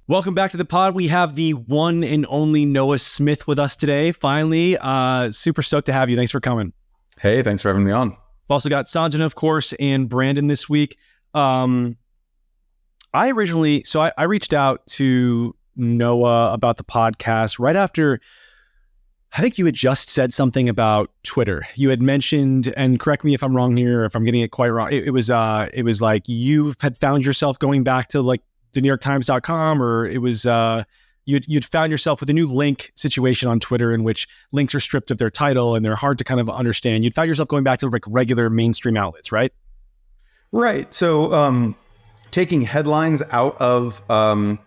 Welcome back to the pod. We have the one and only Noah Smith with us today. Finally, super stoked to have you. Thanks for coming. Hey, thanks for having me on. We've also got Sanjana, of course, and Brandon this week. I reached out to Noah about the podcast right after, I think you had just said something about Twitter. You had mentioned, and correct me if I'm wrong here, if I'm getting it quite wrong. It was like you had found yourself going back to like the NewYorkTimes.com, or it was you'd found yourself with a new link situation on Twitter in which links are stripped of their title and they're hard to kind of understand. You'd found yourself going back to like regular mainstream outlets, right? Right. So taking headlines out of the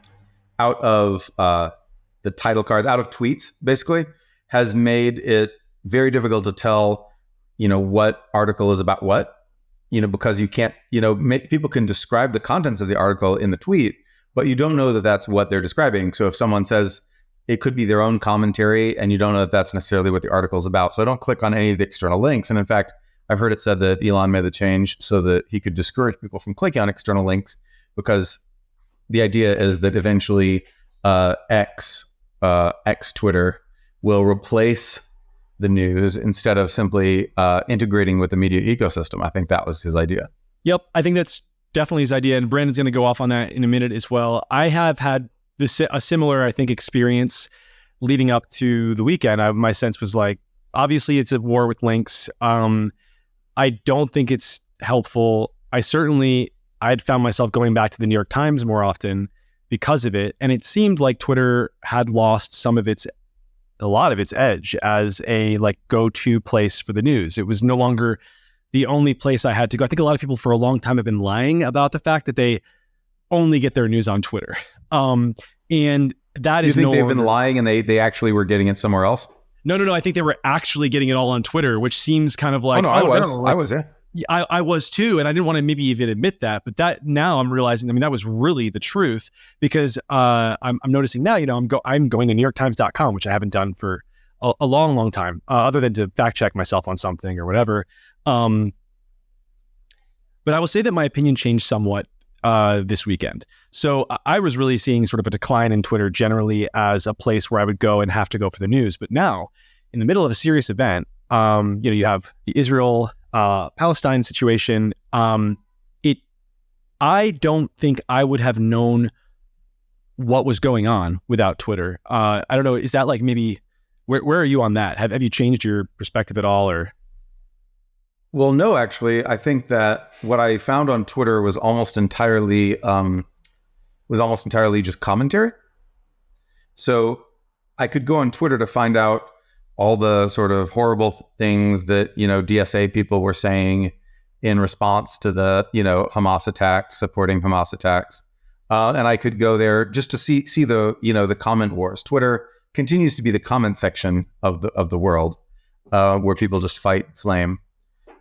title cards, out of tweets, basically, has made it very difficult to tell, what article is about what. Because you can't, people can describe the contents of the article in the tweet, but you don't know that that's what they're describing. So if someone says it could be their own commentary and you don't know that that's necessarily what the article is about. So I don't click on any of the external links. And in fact, I've heard it said that Elon made the change so that he could discourage people from clicking on external links, because the idea is that eventually X Twitter will replace the news instead of simply integrating with the media ecosystem. I think that was his idea. Yep. I think that's definitely his idea. And Brandon's going to go off on that in a minute as well. I have had a similar, I think, experience leading up to the weekend. My sense was like, obviously it's a war with links. I don't think it's helpful. I'd found myself going back to the New York Times more often because of it. And it seemed like Twitter had lost a lot of its edge as a like go-to place for the news. It was no longer the only place I had to go. I think a lot of people for a long time have been lying about the fact that they only get their news on Twitter. And that is they've been lying and they actually were getting it somewhere else? No. I think they were actually getting it all on Twitter, which seems kind of like... I was. I was too, and I didn't want to maybe even admit that, but that now I'm realizing, that was really the truth, because I'm noticing now, I'm going to NewYorkTimes.com, which I haven't done for a long, long time, other than to fact check myself on something or whatever. But I will say that my opinion changed somewhat this weekend. So I was really seeing sort of a decline in Twitter generally as a place where I would go and have to go for the news. But now, in the middle of a serious event, you have the Israel Palestine situation. I don't think I would have known what was going on without Twitter. I don't know. Is that like maybe where are you on that? Have you changed your perspective at all, or? Well, no, actually, I think that what I found on Twitter was almost entirely just commentary. So I could go on Twitter to find out all the sort of horrible things that, DSA people were saying in response to the, Hamas attacks, supporting Hamas attacks. And I could go there just to see the, the comment wars. Twitter continues to be the comment section of the world, where people just fight flame.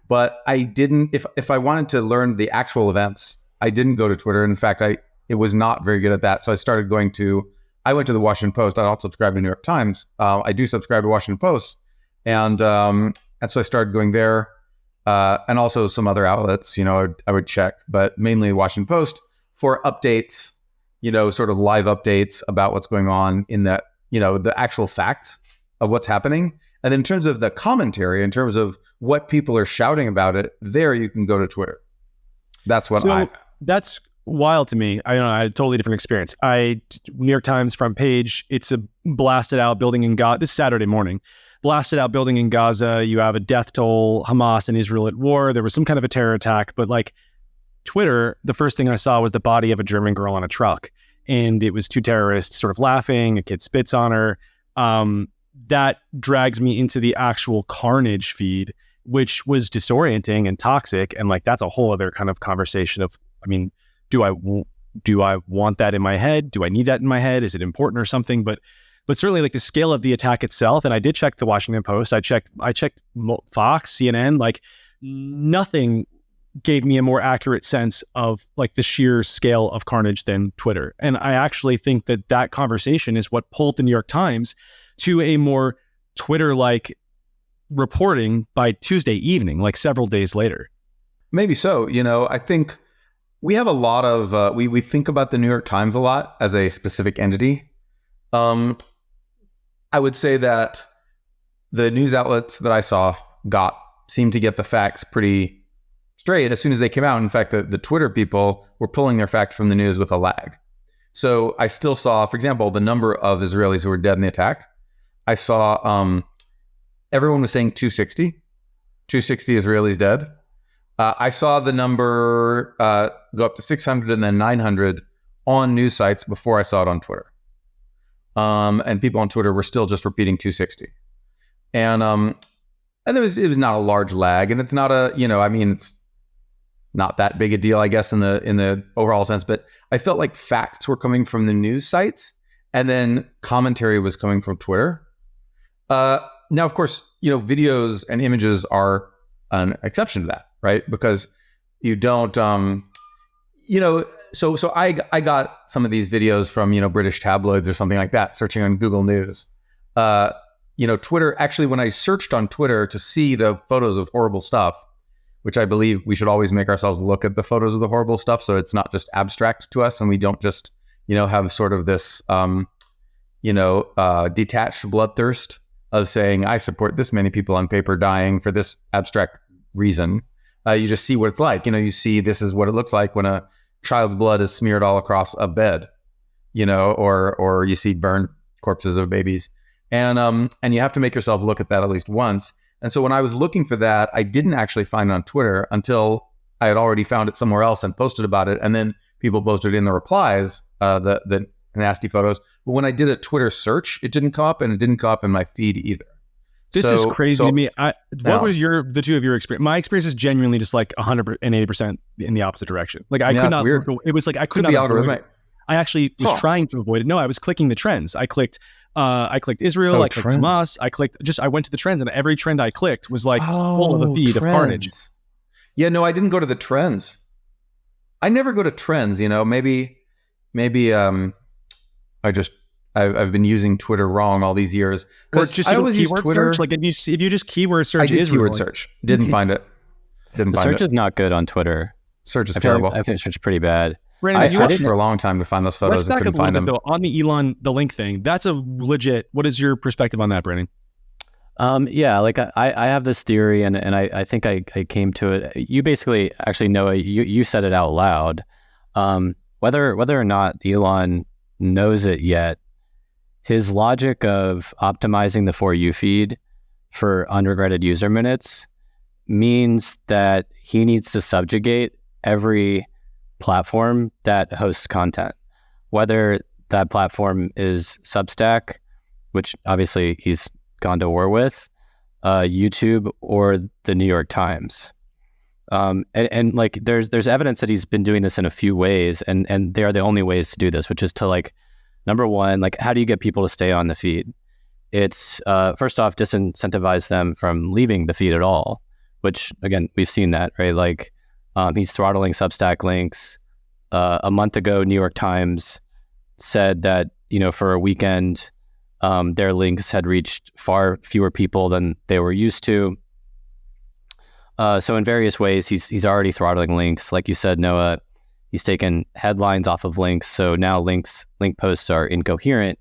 But I didn't, if I wanted to learn the actual events, I didn't go to Twitter. In fact, it was not very good at that. So I went to the Washington Post. I don't subscribe to New York Times. I do subscribe to Washington Post. And so I started going there, and also some other outlets, I would check, but mainly Washington Post for updates, sort of live updates about what's going on in that, the actual facts of what's happening. And then in terms of the commentary, in terms of what people are shouting about it, there you can go to Twitter. That's what I found. That's wild to me. I had a totally different experience. New York Times front page, it's a blasted out building in Gaza. This is Saturday morning. Blasted out building in Gaza. You have a death toll, Hamas and Israel at war. There was some kind of a terror attack, but like Twitter, the first thing I saw was the body of a German girl on a truck. And it was two terrorists sort of laughing. A kid spits on her. That drags me into the actual carnage feed, which was disorienting and toxic. And like, that's a whole other kind of conversation of, do I want that in my head? Do I need that in my head? Is it important or something? But certainly like the scale of the attack itself. And I did check the Washington Post. I checked Fox, CNN, like nothing gave me a more accurate sense of like the sheer scale of carnage than Twitter. And I actually think that conversation is what pulled the New York Times to a more Twitter-like reporting by Tuesday evening, like several days later. Maybe so. I think We have a lot of we think about the New York Times a lot as a specific entity. I would say that the news outlets that I saw seemed to get the facts pretty straight as soon as they came out. In fact, the Twitter people were pulling their facts from the news with a lag. So I still saw, for example, the number of Israelis who were dead in the attack. I saw everyone was saying 260 Israelis dead. I saw the number go up to 600 and then 900 on news sites before I saw it on Twitter. And people on Twitter were still just repeating 260. And it was not a large lag, and it's not it's not that big a deal, I guess, in the overall sense. But I felt like facts were coming from the news sites, and then commentary was coming from Twitter. Now, of course, videos and images are an exception to that, right? Because you don't, So I got some of these videos from British tabloids or something like that, searching on Google News. Twitter, actually, when I searched on Twitter to see the photos of horrible stuff, which I believe we should always make ourselves look at the photos of the horrible stuff, so it's not just abstract to us, and we don't just have sort of this detached bloodthirst of saying I support this many people on paper dying for this abstract reason. You just see what it's like. You see this is what it looks like when a child's blood is smeared all across a bed, or you see burned corpses of babies. And you have to make yourself look at that at least once. And so when I was looking for that, I didn't actually find it on Twitter until I had already found it somewhere else and posted about it. And then people posted in the replies, the nasty photos. But when I did a Twitter search, it didn't come up, and it didn't come up in my feed either. This is crazy to me. What was the two of your experience? My experience is genuinely just like 180% in the opposite direction. Like I could not. Weird. It was like I could not. Be algorithmic. I actually was trying to avoid it. No, I was clicking the trends. I clicked Israel. I clicked Hamas. I went to the trends, and every trend I clicked was like full of a feed of carnage. Yeah, no, I didn't go to the trends. I never go to trends. Maybe I've been using Twitter wrong all these years. Because I always use Twitter. Search. Like if you just keyword search Israel. Keyword search. Didn't find it. The search is not good on Twitter. Search is terrible. I think search is pretty bad. Brandon, I searched for a long time to find those photos and couldn't find them. Though, on the link thing, that's a legit. What is your perspective on that, Brandon? Yeah, like I have this theory, and I think I came to it. You basically actually know it. You said it out loud. Whether or not Elon knows it yet, his logic of optimizing the For You feed for unregretted user minutes means that he needs to subjugate every platform that hosts content, whether that platform is Substack, which obviously he's gone to war with, YouTube, or the New York Times. And like there's evidence that he's been doing this in a few ways, and they are the only ways to do this, which is to like, number one, like how do you get people to stay on the feed? It's first off, disincentivize them from leaving the feed at all, which again, we've seen that, right? Like he's throttling Substack links. A month ago, New York Times said that, for a weekend, their links had reached far fewer people than they were used to. So in various ways, he's already throttling links. Like you said, Noah, he's taken headlines off of links. So now link posts are incoherent.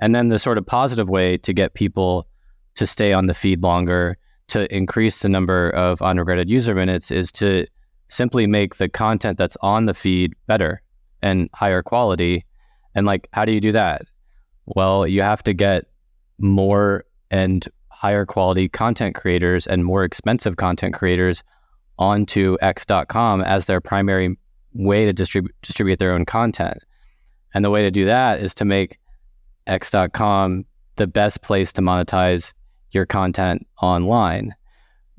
And then the sort of positive way to get people to stay on the feed longer, to increase the number of unregretted user minutes, is to simply make the content that's on the feed better and higher quality. And like, how do you do that? Well, you have to get more and higher quality content creators and more expensive content creators onto X.com as their primary way to distribute their own content. And the way to do that is to make X.com the best place to monetize your content online,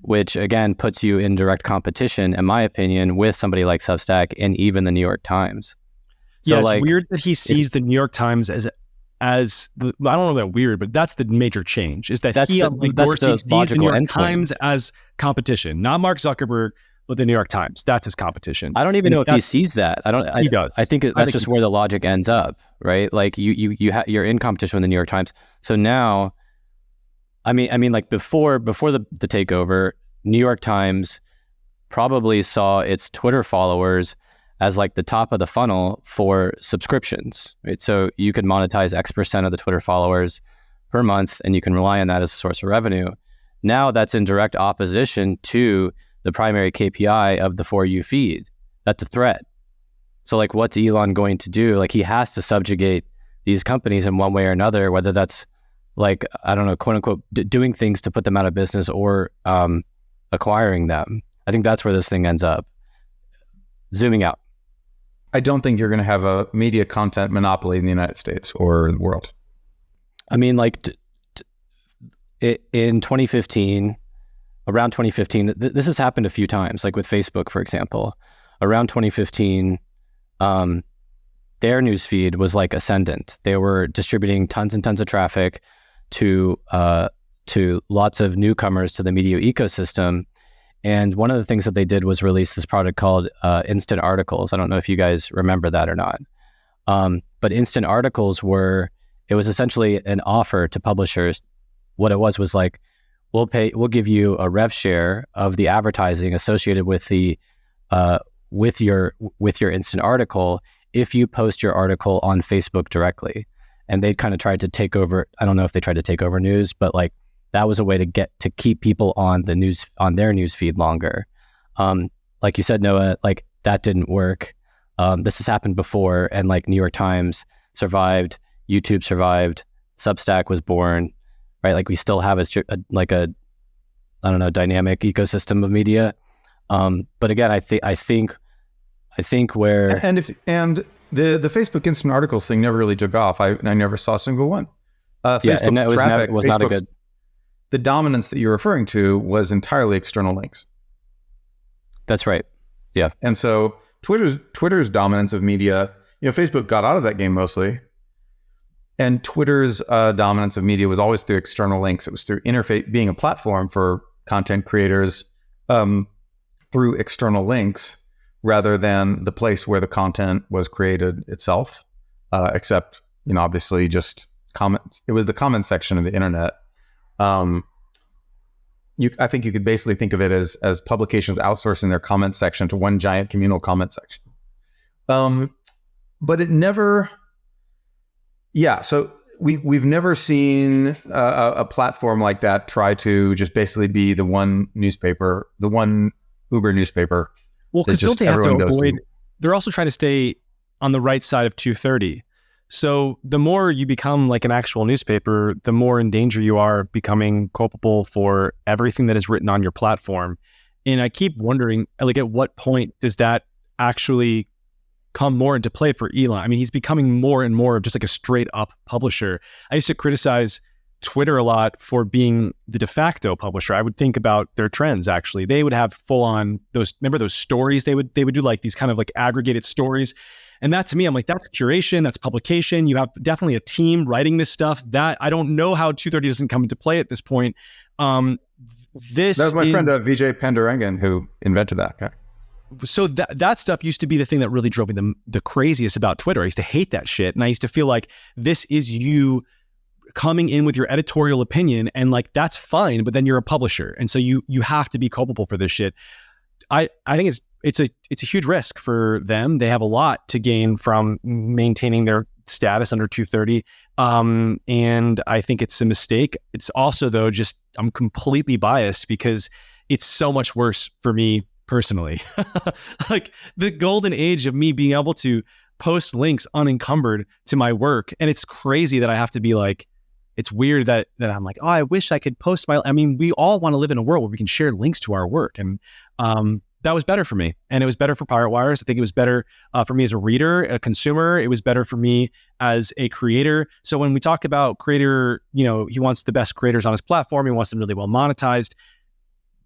which again puts you in direct competition, in my opinion, with somebody like Substack and even the New York Times. So it's weird that he sees the New York Times as I don't know that weird, but that's the major change, is that he sees the New York Times as competition, not Mark Zuckerberg, but the New York Times. That's his competition. I don't even know if he sees that. He does. I think that's just where the logic ends up, right? Like you're in competition with the New York Times. So now, I mean, like before the takeover, New York Times probably saw its Twitter followers as like the top of the funnel for subscriptions, right? So you could monetize X% of the Twitter followers per month, and you can rely on that as a source of revenue. Now that's in direct opposition to the primary KPI of the For You feed. That's a threat. So like, what's Elon going to do? Like, he has to subjugate these companies in one way or another, whether that's like, I don't know, quote unquote, doing things to put them out of business or acquiring them. I think that's where this thing ends up. Zooming out. I don't think you're going to have a media content monopoly in the United States or the world. I mean, like in 2015, around 2015, this has happened a few times, like with Facebook, for example. Around 2015, their newsfeed was like ascendant. They were distributing tons and tons of traffic to lots of newcomers to the media ecosystem. And one of the things that they did was release this product called Instant Articles. I don't know if you guys remember that or not. But Instant Articles it was essentially an offer to publishers. What it was like, we'll give you a rev share of the advertising associated with the with your instant article if you post your article on Facebook directly. And they kind of tried to take over. I don't know if they tried to take over news, but like that was a way to keep people on the news, on their news feed longer. Like you said, Noah, like that didn't work. This has happened before, and like New York Times survived, YouTube survived, Substack was born, right? Like we still have a dynamic ecosystem of media. But again, I think where and the Facebook Instant Articles thing never really took off. I never saw a single one. Facebook's and that was not a good. The dominance that you're referring to was entirely external links. That's right. Yeah. And so Twitter's dominance of media, Facebook got out of that game mostly. And Twitter's dominance of media was always through external links. It was through interface, being a platform for content creators through external links rather than the place where the content was created itself. Except, obviously just comments. It was the comment section of the internet. I think you could basically think of it as publications outsourcing their comment section to one giant communal comment section. But it never, so we've never seen a platform like that try to just basically be the one newspaper, the one Uber newspaper. Well, because don't they have to avoid, they're also trying to stay on the right side of 230. So the more you become like an actual newspaper, the more in danger you are of becoming culpable for everything that is written on your platform. And I keep wondering, like, at what point does that actually come more into play for Elon? I mean, he's becoming more and more of just like a straight up publisher. I used to criticize Twitter a lot for being the de facto publisher. I would think about their trends, actually. They would have full on remember those stories? They would do like these kind of like aggregated stories. And that to me, I'm like, that's curation, that's publication. You have definitely a team writing this stuff. That I don't know how 230 doesn't come into play at this point. That was my friend Vijay Pandurangan who invented that. Okay. So that stuff used to be the thing that really drove me the craziest about Twitter. I used to hate that shit. And I used to feel like this is you coming in with your editorial opinion, and like, that's fine, but then you're a publisher. And so you have to be culpable for this shit. I think it's a huge risk for them. They have a lot to gain from maintaining their status under 230. And I think it's a mistake. It's also, though, just I'm completely biased because it's so much worse for me personally. Like the golden age of me being able to post links unencumbered to my work. And it's crazy that I have to be like, it's weird that I'm like, oh, I wish I could post we all want to live in a world where we can share links to our work. And that was better for me. And it was better for Pirate Wires. I think it was better for me as a reader, a consumer. It was better for me as a creator. So when we talk about creator, he wants the best creators on his platform. He wants them really well monetized.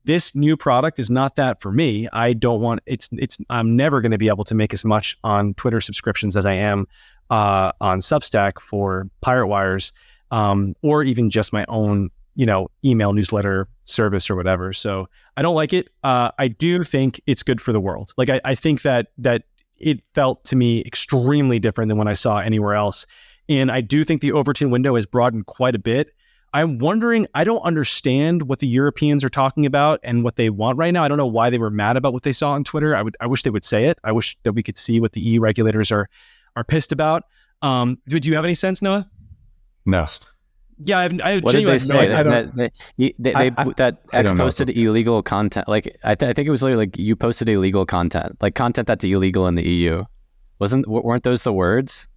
This new product is not that for me. I don't want, I'm never going to be able to make as much on Twitter subscriptions as I am on Substack for Pirate Wires, or even just my own, email newsletter service or whatever. So I don't like it. I do think it's good for the world. Like I think that it felt to me extremely different than when I saw anywhere else. And I do think the Overton window has broadened quite a bit. I'm wondering, I don't understand what the Europeans are talking about and what they want right now. I don't know why they were mad about what they saw on Twitter. I wish they would say it. I wish that we could see what the EU regulators are pissed about. Do you have any sense, Noah? No. Yeah, I what did they say? No, that X posted illegal content. Like I think it was literally like you posted illegal content, like content that's illegal in the EU. Weren't those the words?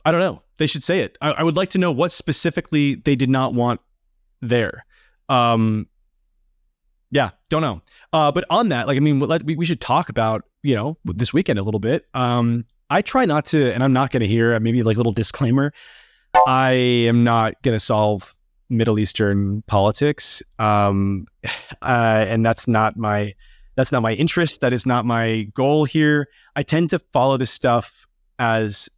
I don't know. They should say it. I would like to know what specifically they did not want there. Yeah, don't know. But on that, like, I mean, we should talk about, this weekend a little bit. I try not to, and I'm not going to hear, maybe like a little disclaimer. I am not going to solve Middle Eastern politics. And that's not my interest. That is not my goal here. I tend to follow this stuff as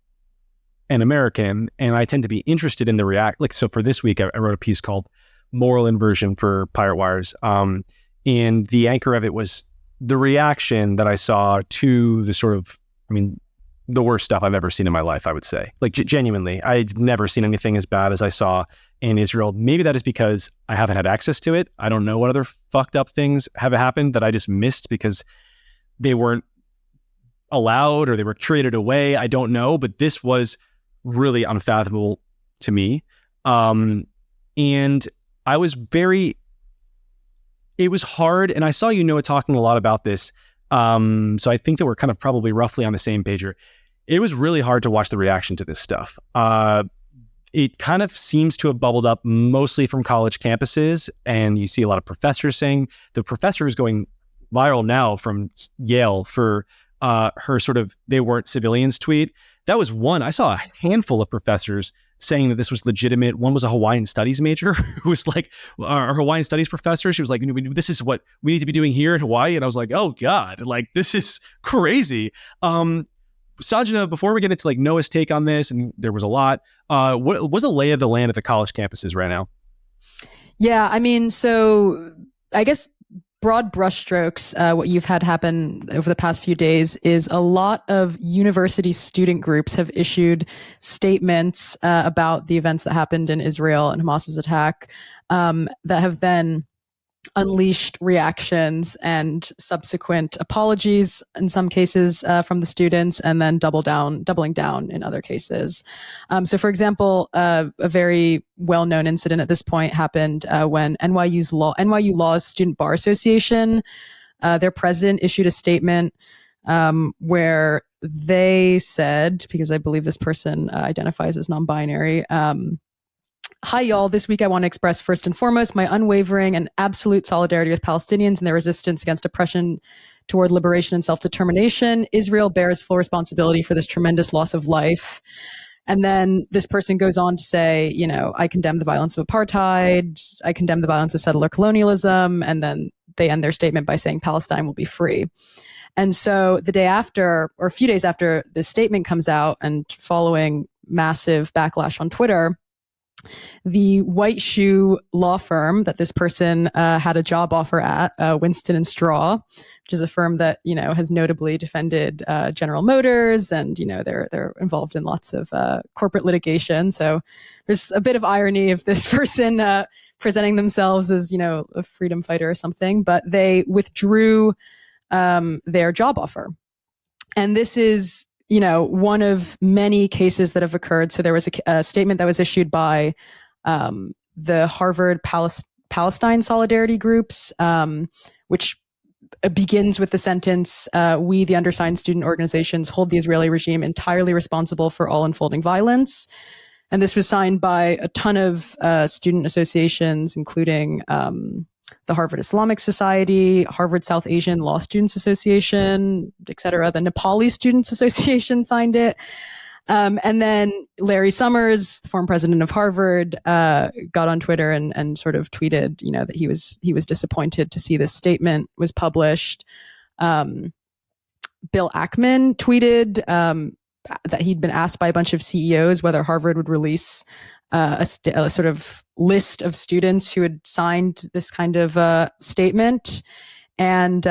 an American, and I tend to be interested in the so for this week, I wrote a piece called Moral Inversion for Pirate Wires. And the anchor of it was the reaction that I saw to the sort of, the worst stuff I've ever seen in my life, I would say. Like, genuinely, I've never seen anything as bad as I saw in Israel. Maybe that is because I haven't had access to it. I don't know what other fucked up things have happened that I just missed because they weren't allowed or they were traded away. I don't know, but this was really unfathomable to me. And I was it was hard. And I saw talking a lot about this. So I think that we're kind of probably roughly on the same page here. It was really hard to watch the reaction to this stuff. It kind of seems to have bubbled up mostly from college campuses. And you see a lot of professors saying, the professor is going viral now from Yale for her sort of "they weren't civilians" tweet. That was one. I saw a handful of professors saying that this was legitimate. One was a Hawaiian studies major who was like, our Hawaiian studies professor. She was like, this is what we need to be doing here in Hawaii. And I was like, oh God, like, this is crazy. Sanjana, before we get into like Noah's take on this, and there was a lot, what was the lay of the land at the college campuses right now? Yeah, so I guess broad brushstrokes, what you've had happen over the past few days is a lot of university student groups have issued statements about the events that happened in Israel and Hamas's attack that have then unleashed reactions and subsequent apologies in some cases from the students, and then doubling down in other cases. So for example, a very well-known incident at this point happened when NYU Law's Student Bar Association, their president issued a statement where they said, because I believe this person identifies as non-binary, "Hi, y'all. This week I want to express first and foremost my unwavering and absolute solidarity with Palestinians and their resistance against oppression toward liberation and self-determination. Israel bears full responsibility for this tremendous loss of life." And then this person goes on to say, "I condemn the violence of apartheid. I condemn the violence of settler colonialism." And then they end their statement by saying Palestine will be free. And so the day after, or a few days after this statement comes out, and following massive backlash on Twitter, the white shoe law firm that this person had a job offer at, Winston and Straw, which is a firm that has notably defended General Motors, and they're involved in lots of corporate litigation. So there's a bit of irony of this person presenting themselves as a freedom fighter or something, but they withdrew their job offer, and this is one of many cases that have occurred. So there was a statement that was issued by the Harvard Palestine Solidarity Groups, which begins with the sentence, "We, the undersigned student organizations, hold the Israeli regime entirely responsible for all unfolding violence." And this was signed by a ton of student associations, including the Harvard Islamic Society, Harvard South Asian Law Students Association, et cetera. The Nepali Students Association signed it. And then Larry Summers, the former president of Harvard, got on Twitter and sort of tweeted, that he was disappointed to see this statement was published. Bill Ackman tweeted that he'd been asked by a bunch of CEOs whether Harvard would release a sort of list of students who had signed this kind of statement. And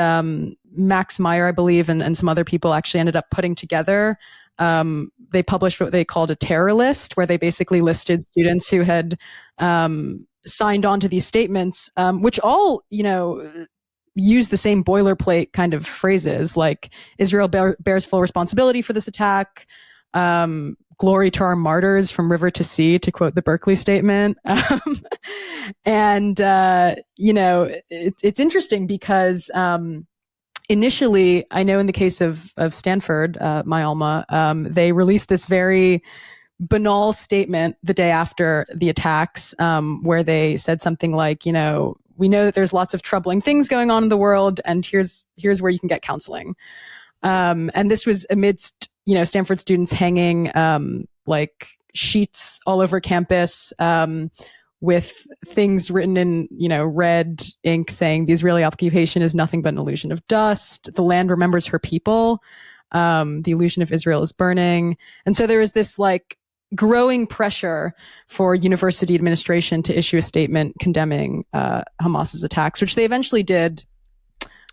Max Meyer, I believe, and some other people actually ended up putting together they published what they called a terror list, where they basically listed students who had signed on to these statements, which all, use the same boilerplate kind of phrases, like Israel bears full responsibility for this attack, glory to our martyrs from river to sea, to quote the Berkeley statement. And it's interesting because initially, I know in the case of Stanford, my alma, they released this very banal statement the day after the attacks, where they said something like, we know that there's lots of troubling things going on in the world, and here's where you can get counseling. And this was amidst, Stanford students hanging like sheets all over campus with things written in, red ink saying the Israeli occupation is nothing but an illusion of dust. The land remembers her people. The illusion of Israel is burning. And so there was this like growing pressure for university administration to issue a statement condemning Hamas's attacks, which they eventually did.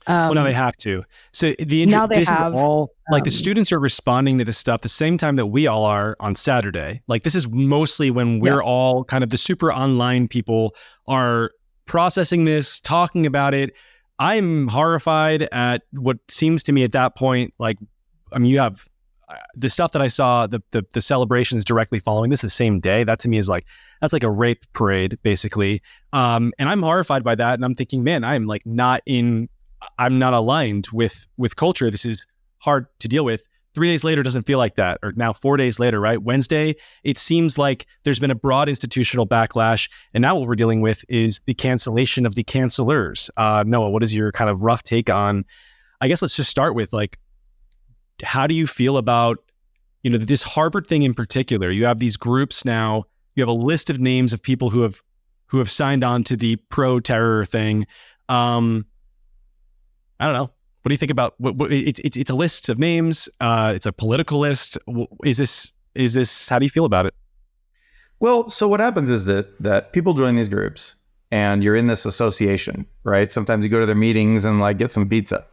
Well, now they have to. So now they have. The students are responding to this stuff the same time that we all are on Saturday. Like, this is mostly when we're all kind of the super online people are processing this, talking about it. I'm horrified at what seems to me at that point, you have the stuff that I saw, the celebrations directly following this the same day. That to me is that's like a rape parade, basically. And I'm horrified by that. And I'm thinking, man, I'm not aligned with culture. This is hard to deal with. 3 days later doesn't feel like that, or now 4 days later, right? Wednesday, it seems like there's been a broad institutional backlash, and now what we're dealing with is the cancellation of the cancelers. Noah, what is your kind of rough take on, I guess let's just start with how do you feel about, this Harvard thing in particular? You have these groups now, you have a list of names of people who have signed on to the pro-terror thing. I don't know. What do you think about it's a list of names? It's a political list. Is this? How do you feel about it? Well, so what happens is that people join these groups, and you're in this association, right? Sometimes you go to their meetings and get some pizza,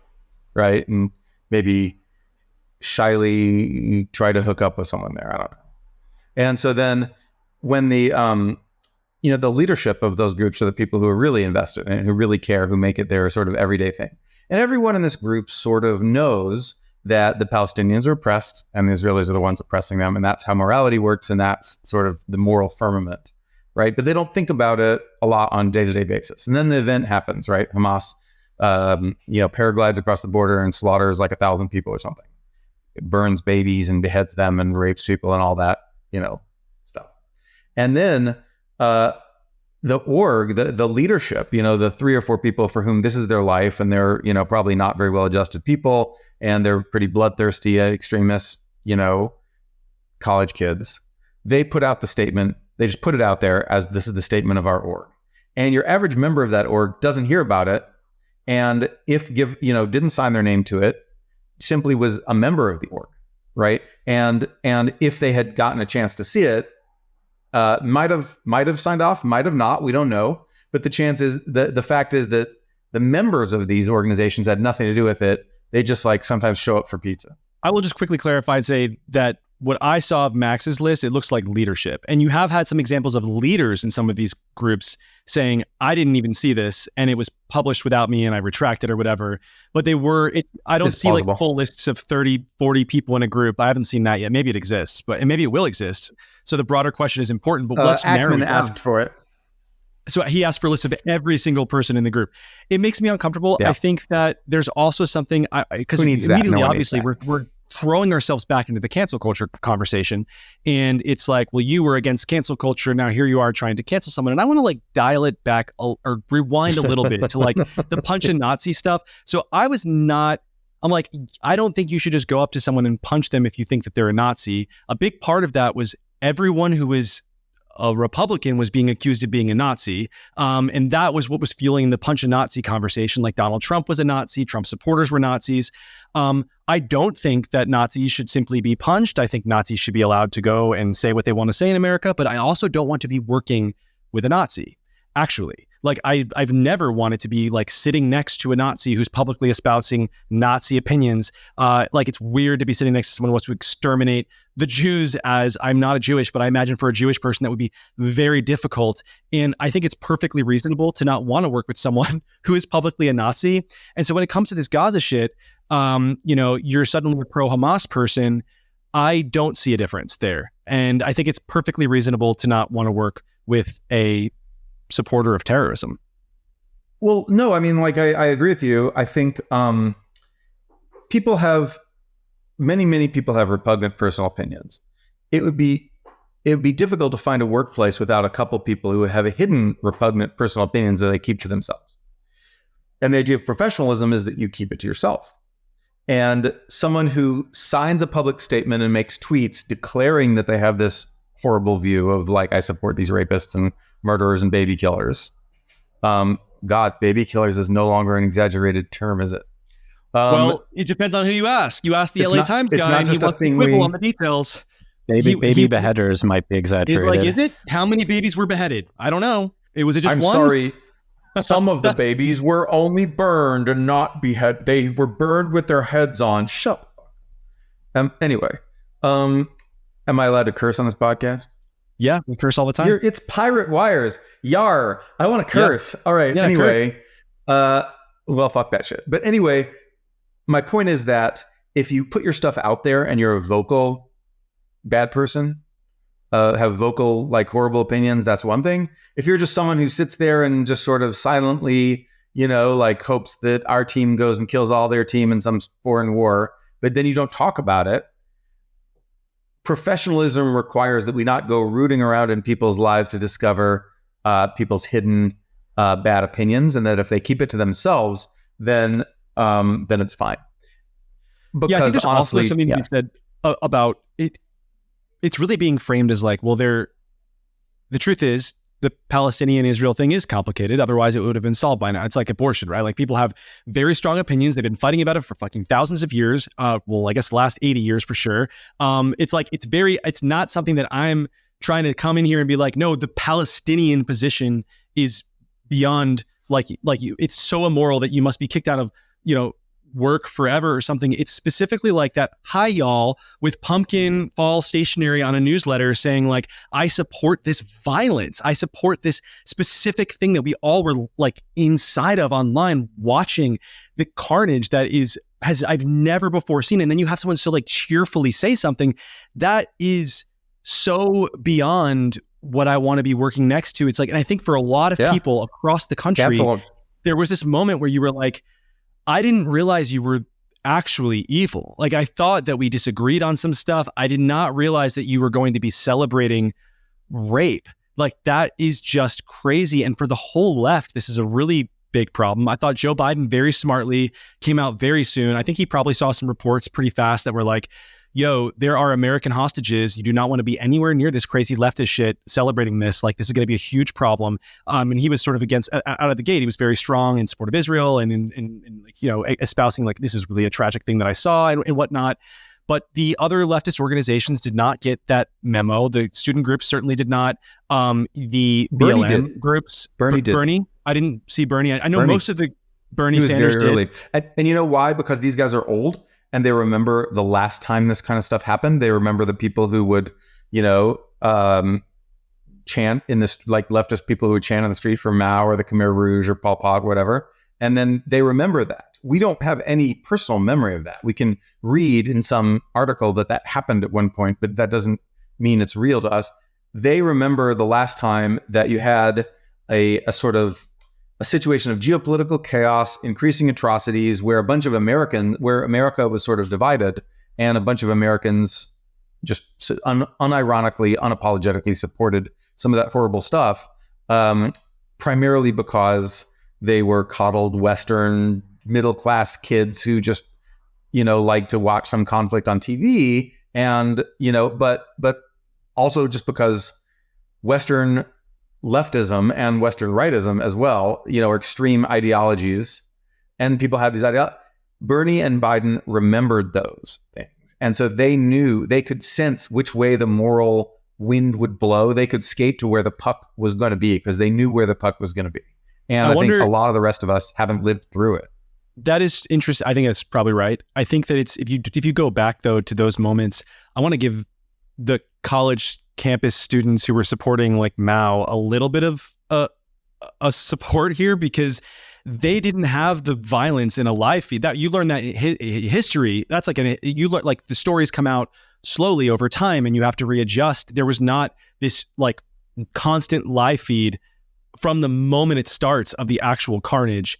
right? And maybe shyly try to hook up with someone there. I don't know. And so then when the the leadership of those groups are the people who are really invested and who really care, who make it their sort of everyday thing. And everyone in this group sort of knows that the Palestinians are oppressed and the Israelis are the ones oppressing them. And that's how morality works. And that's sort of the moral firmament, right? But they don't think about it a lot on a day-to-day basis. And then the event happens, right? Hamas, paraglides across the border and slaughters 1,000 people or something. It burns babies and beheads them and rapes people and all that, stuff. And then the org, the leadership, the 3 or 4 people for whom this is their life, and they're, probably not very well-adjusted people, and they're pretty bloodthirsty extremists, college kids. They put out the statement. They just put it out there as this is the statement of our org. And your average member of that org doesn't hear about it. And didn't sign their name to it, simply was a member of the org, right? And if they had gotten a chance to see it, might have signed off, might have not. We don't know. But the chance is the fact is that the members of these organizations had nothing to do with it. They just sometimes show up for pizza. I will just quickly clarify and say that what I saw of Max's list, it looks like leadership. And you have had some examples of leaders in some of these groups saying, I didn't even see this, and it was published without me, and I retracted or whatever. But I don't see plausible. Full lists of 30, 40 people in a group. I haven't seen that yet. Maybe it exists, and maybe it will exist. So the broader question is important, but let's narrow it down. Asked for it. So he asked for a list of every single person in the group. It makes me uncomfortable. Yeah. I think that there's also something, because immediately, obviously, we're throwing ourselves back into the cancel culture conversation. And it's you were against cancel culture. Now here you are trying to cancel someone. And I want to dial it back or rewind a little bit to the punch and Nazi stuff. So I don't think you should just go up to someone and punch them if you think that they're a Nazi. A big part of that was everyone who was a Republican was being accused of being a Nazi. And that was what was fueling the punch a Nazi conversation. Donald Trump was a Nazi, Trump supporters were Nazis. I don't think that Nazis should simply be punched. I think Nazis should be allowed to go and say what they want to say in America, but I also don't want to be working with a Nazi, actually. Like I've never wanted to be like sitting next to a Nazi who's publicly espousing Nazi opinions. Like it's weird to be sitting next to someone who wants to exterminate the Jews, as I'm not a Jewish, but I imagine for a Jewish person that would be very difficult. And I think it's perfectly reasonable to not want to work with someone who is publicly a Nazi. And so when it comes to this Gaza shit, you're suddenly a pro-Hamas person. I don't see a difference there. And I think it's perfectly reasonable to not want to work with a supporter of terrorism. Well, no, I mean, like, I agree with you. I think many people have repugnant personal opinions. It would be difficult to find a workplace without a couple people who have a hidden repugnant personal opinions that they keep to themselves. And the idea of professionalism is that you keep it to yourself. And someone who signs a public statement and makes tweets declaring that they have this horrible view of, like, I support these rapists and murderers and baby killers. God, baby killers is no longer an exaggerated term, is it? Well, it depends on who you ask. You ask the LA Times guy, and he wants to quibble on the details. Baby beheaders might be exaggerated. Is it? How many babies were beheaded? I don't know. Was it just one? I'm sorry. Some of the babies were only burned and not beheaded. They were burned with their heads on. Shut the fuck. Anyway, am I allowed to curse on this podcast? Yeah, we curse all the time. It's Pirate Wires. Yar. I want to curse. Yeah. All right. Yeah, anyway, well, fuck that shit. But anyway, my point is that if you put your stuff out there and you're a vocal bad person, have vocal, like, horrible opinions, that's one thing. If you're just someone who sits there and just sort of silently, like, hopes that our team goes and kills all their team in some foreign war, but then you don't talk about it, professionalism requires that we not go rooting around in people's lives to discover people's hidden bad opinions, and that if they keep it to themselves, then it's fine. Because, I think there's honestly, also something to be said about it. It's really being framed as like, well, the truth is the Palestinian-Israel thing is complicated. Otherwise, it would have been solved by now. It's like abortion, right? Like, people have very strong opinions. They've been fighting about it for fucking thousands of years. Well, I guess the last 80 years for sure. It's not something that I'm trying to come in here and be like, no, the Palestinian position is beyond, like you. It's so immoral that you must be kicked out of, work forever or something. It's specifically like that. Hi, y'all, with pumpkin fall stationery on a newsletter saying, like, I support this violence. I support this specific thing that we all were, like, inside of online, watching the carnage that I've never before seen. And then you have someone so, like, cheerfully say something that is so beyond what I want to be working next to. It's like, and I think for a lot of people across the country, there was this moment where you were like, I didn't realize you were actually evil. Like, I thought that we disagreed on some stuff. I did not realize that you were going to be celebrating rape. Like, that is just crazy. And for the whole left, this is a really big problem. I thought Joe Biden very smartly came out very soon. I think he probably saw some reports pretty fast that were like, yo, there are American hostages. You do not want to be anywhere near this crazy leftist shit celebrating this. Like, this is going to be a huge problem. And he was sort of against, out of the gate, he was very strong in support of Israel and like, espousing, like, this is really a tragic thing that I saw and whatnot. But the other leftist organizations did not get that memo. The student groups certainly did not. The BLM groups. Bernie did. Bernie? I didn't see Bernie. I know most of the Bernie Sanders very early. And you know why? Because these guys are old. And they remember the last time this kind of stuff happened. They remember the people who would, chant in this, like, leftist people who would chant on the street for Mao or the Khmer Rouge or Pol Pot, whatever. And then they remember that. We don't have any personal memory of that. We can read in some article that happened at one point, but that doesn't mean it's real to us. They remember the last time that you had a sort of a situation of geopolitical chaos, increasing atrocities, where America was sort of divided, and a bunch of Americans just unironically, unapologetically supported some of that horrible stuff, primarily because they were coddled Western middle-class kids who just, like to watch some conflict on TV, and, but also just because Western leftism and Western rightism as well, are extreme ideologies, and people have these ideologies. Bernie and Biden remembered those things. And so they knew, they could sense which way the moral wind would blow. They could skate to where the puck was going to be because they knew where the puck was going to be. And I think a lot of the rest of us haven't lived through it. That is interesting. I think that's probably right. I think that it's, if you go back though to those moments, I want to give the college campus students who were supporting like Mao a little bit of a support here, because they didn't have the violence in a live feed. That you learn that history. That's like you learn, like, the stories come out slowly over time, and you have to readjust. There was not this like constant live feed from the moment it starts of the actual carnage.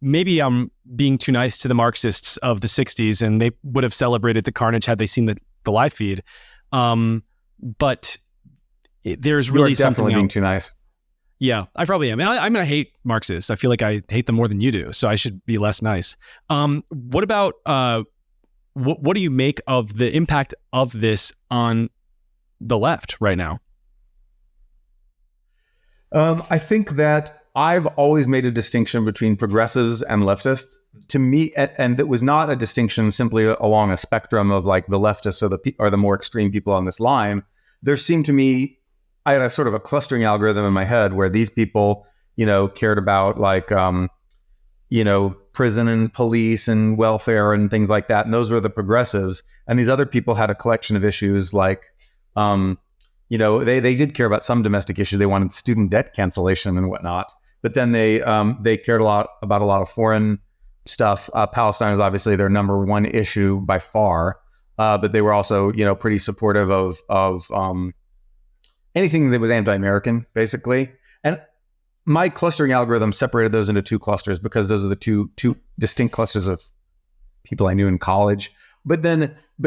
Maybe I'm being too nice to the Marxists of the 60s, and they would have celebrated the carnage had they seen the live feed. But there's really something. Definitely being too nice. Yeah, I probably am. I mean, I hate Marxists. I feel like I hate them more than you do, so I should be less nice. What about what do you make of the impact of this on the left right now? I think that I've always made a distinction between progressives and leftists. To me, and that was not a distinction simply along a spectrum of like the leftists or the more extreme people on this line. There seemed to me, I had a sort of a clustering algorithm in my head where these people, cared about like, prison and police and welfare and things like that. And those were the progressives. And these other people had a collection of issues like, they did care about some domestic issues. They wanted student debt cancellation and whatnot. But then they cared a lot about a lot of foreign stuff. Palestine is obviously their number one issue by far. But they were also, pretty supportive of anything that was anti-American, basically. And my clustering algorithm separated those into two clusters because those are the two distinct clusters of people I knew in college. But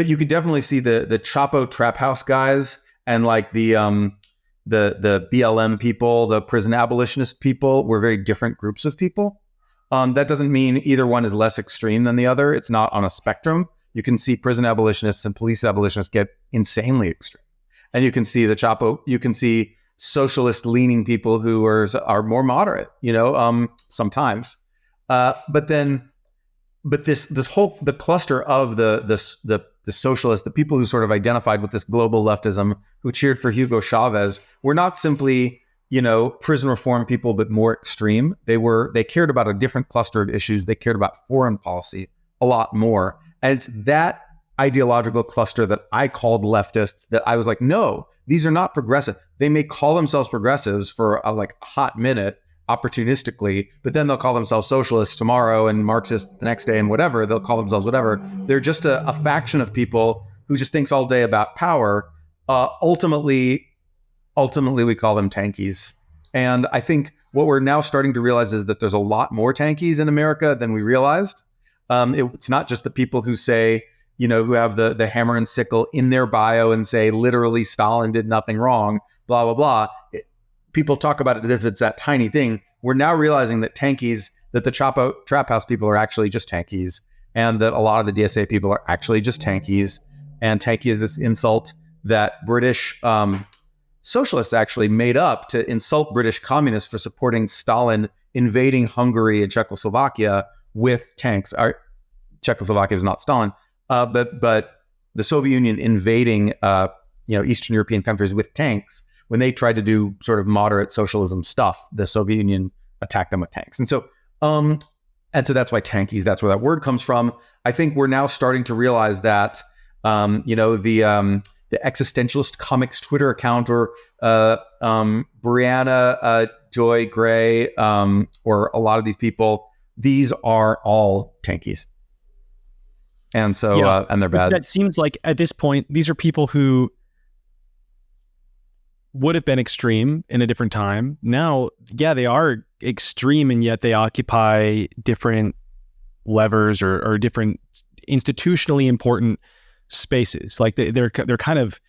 you could definitely see the Chapo trap house guys and like the BLM people, the prison abolitionist people were very different groups of people. That doesn't mean either one is less extreme than the other. It's not on a spectrum. You can see prison abolitionists and police abolitionists get insanely extreme. And you can see the Chapo, you can see socialist leaning people who are more moderate, sometimes. But this whole, the cluster of the socialists, the people who sort of identified with this global leftism, who cheered for Hugo Chavez, were not simply, prison reform people, but more extreme. They cared about a different cluster of issues. They cared about foreign policy a lot more. And it's that ideological cluster that I called leftists that I was like, no, these are not progressive. They may call themselves progressives for a hot minute, opportunistically, but then they'll call themselves socialists tomorrow and Marxists the next day and whatever. They'll call themselves whatever. They're just a faction of people who just thinks all day about power. Ultimately, we call them tankies. And I think what we're now starting to realize is that there's a lot more tankies in America than we realized. It's not just the people who say, who have the hammer and sickle in their bio and say, literally, Stalin did nothing wrong, blah, blah, blah. People talk about it as if it's that tiny thing. We're now realizing that tankies, that the Chapo trap house people are actually just tankies, and that a lot of the DSA people are actually just tankies. And tanky is this insult that British socialists actually made up to insult British communists for supporting Stalin invading Hungary and Czechoslovakia with tanks. Czechoslovakia was not Stalin, but the Soviet Union invading Eastern European countries with tanks. When they tried to do sort of moderate socialism stuff, the Soviet Union attacked them with tanks. And so that's why tankies, that's where that word comes from. I think we're now starting to realize that, the existentialist comics Twitter account or Brianna Joy Gray, or a lot of these people, these are all tankies. And so, and they're bad. That seems like at this point, these are people who would have been extreme in a different time. Now, they are extreme, and yet they occupy different levers or different institutionally important spaces. Like they're kind of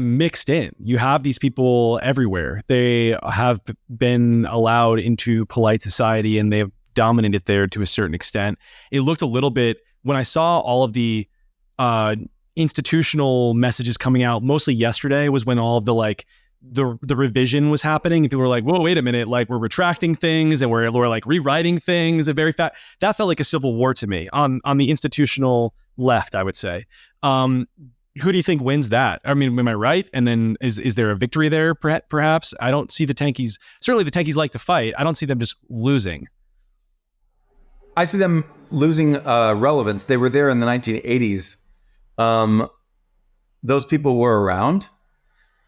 mixed in. You have these people everywhere. They have been allowed into polite society, and they have dominated there to a certain extent. It looked a little bit, when I saw all of the institutional messages coming out, mostly yesterday was when all of the revision was happening, and people were like, whoa, wait a minute, like we're retracting things and we're like rewriting things. That felt like a civil war to me on the institutional left, I would say. who do you think wins that? I mean, am I right? And then is there a victory there? Perhaps I don't see the tankies. Certainly, the tankies like to fight. I don't see them just losing. I see them losing relevance. They were there in the 1980s. Those people were around.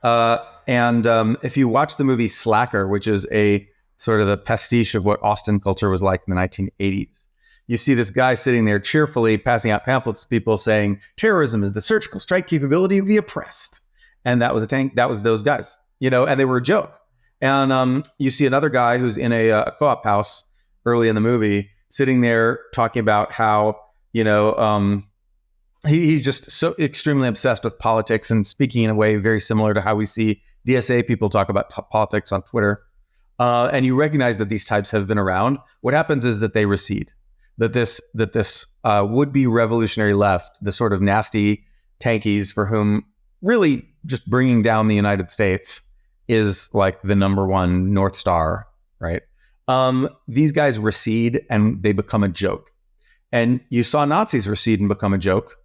And if you watch the movie Slacker, which is a sort of the pastiche of what Austin culture was like in the 1980s, you see this guy sitting there cheerfully passing out pamphlets to people saying, terrorism is the surgical strike capability of the oppressed. And that was a tank. That was those guys, and they were a joke. And you see another guy who's in a co-op house early in the movie sitting there talking about how, he's just so extremely obsessed with politics and speaking in a way very similar to how we see DSA people talk about politics on Twitter. And you recognize that these types have been around. What happens is that they recede. That this would-be revolutionary left, the sort of nasty tankies for whom really just bringing down the United States is like the number one North Star, right? These guys recede and they become a joke. And you saw Nazis recede and become a joke.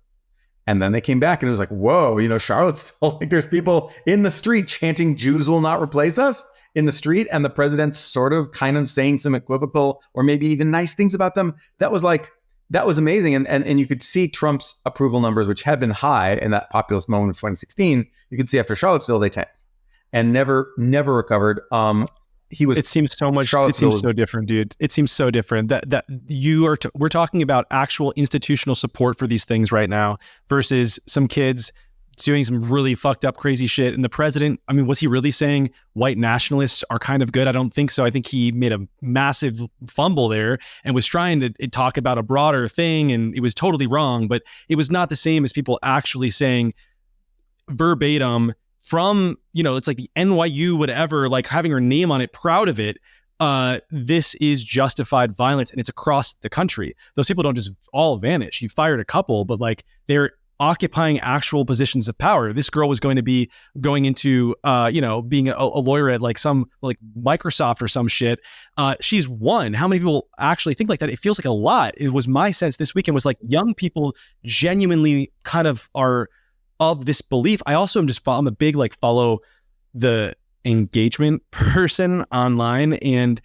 And then they came back and it was like, whoa, Charlottesville, like there's people in the street chanting, Jews will not replace us in the street. And the president's sort of kind of saying some equivocal or maybe even nice things about them. That was amazing. And you could see Trump's approval numbers, which had been high in that populist moment of 2016. You could see after Charlottesville, they tanked and never recovered. It seems so much. It seems so different, dude. It seems so different that we're talking about actual institutional support for these things right now versus some kids doing some really fucked up, crazy shit. And the president, I mean, was he really saying white nationalists are kind of good? I don't think so. I think he made a massive fumble there and was trying to talk about a broader thing, and it was totally wrong. But it was not the same as people actually saying verbatim from, it's like the NYU, whatever, like having her name on it, proud of it. This is justified violence, and it's across the country. Those people don't just all vanish. You fired a couple, but like they're occupying actual positions of power. This girl was going to be going into, being a lawyer at like some like Microsoft or some shit. She's one. How many people actually think like that? It feels like a lot. It was my sense this weekend was like young people genuinely kind of are of this belief. I also I'm a big like follow the engagement person online, and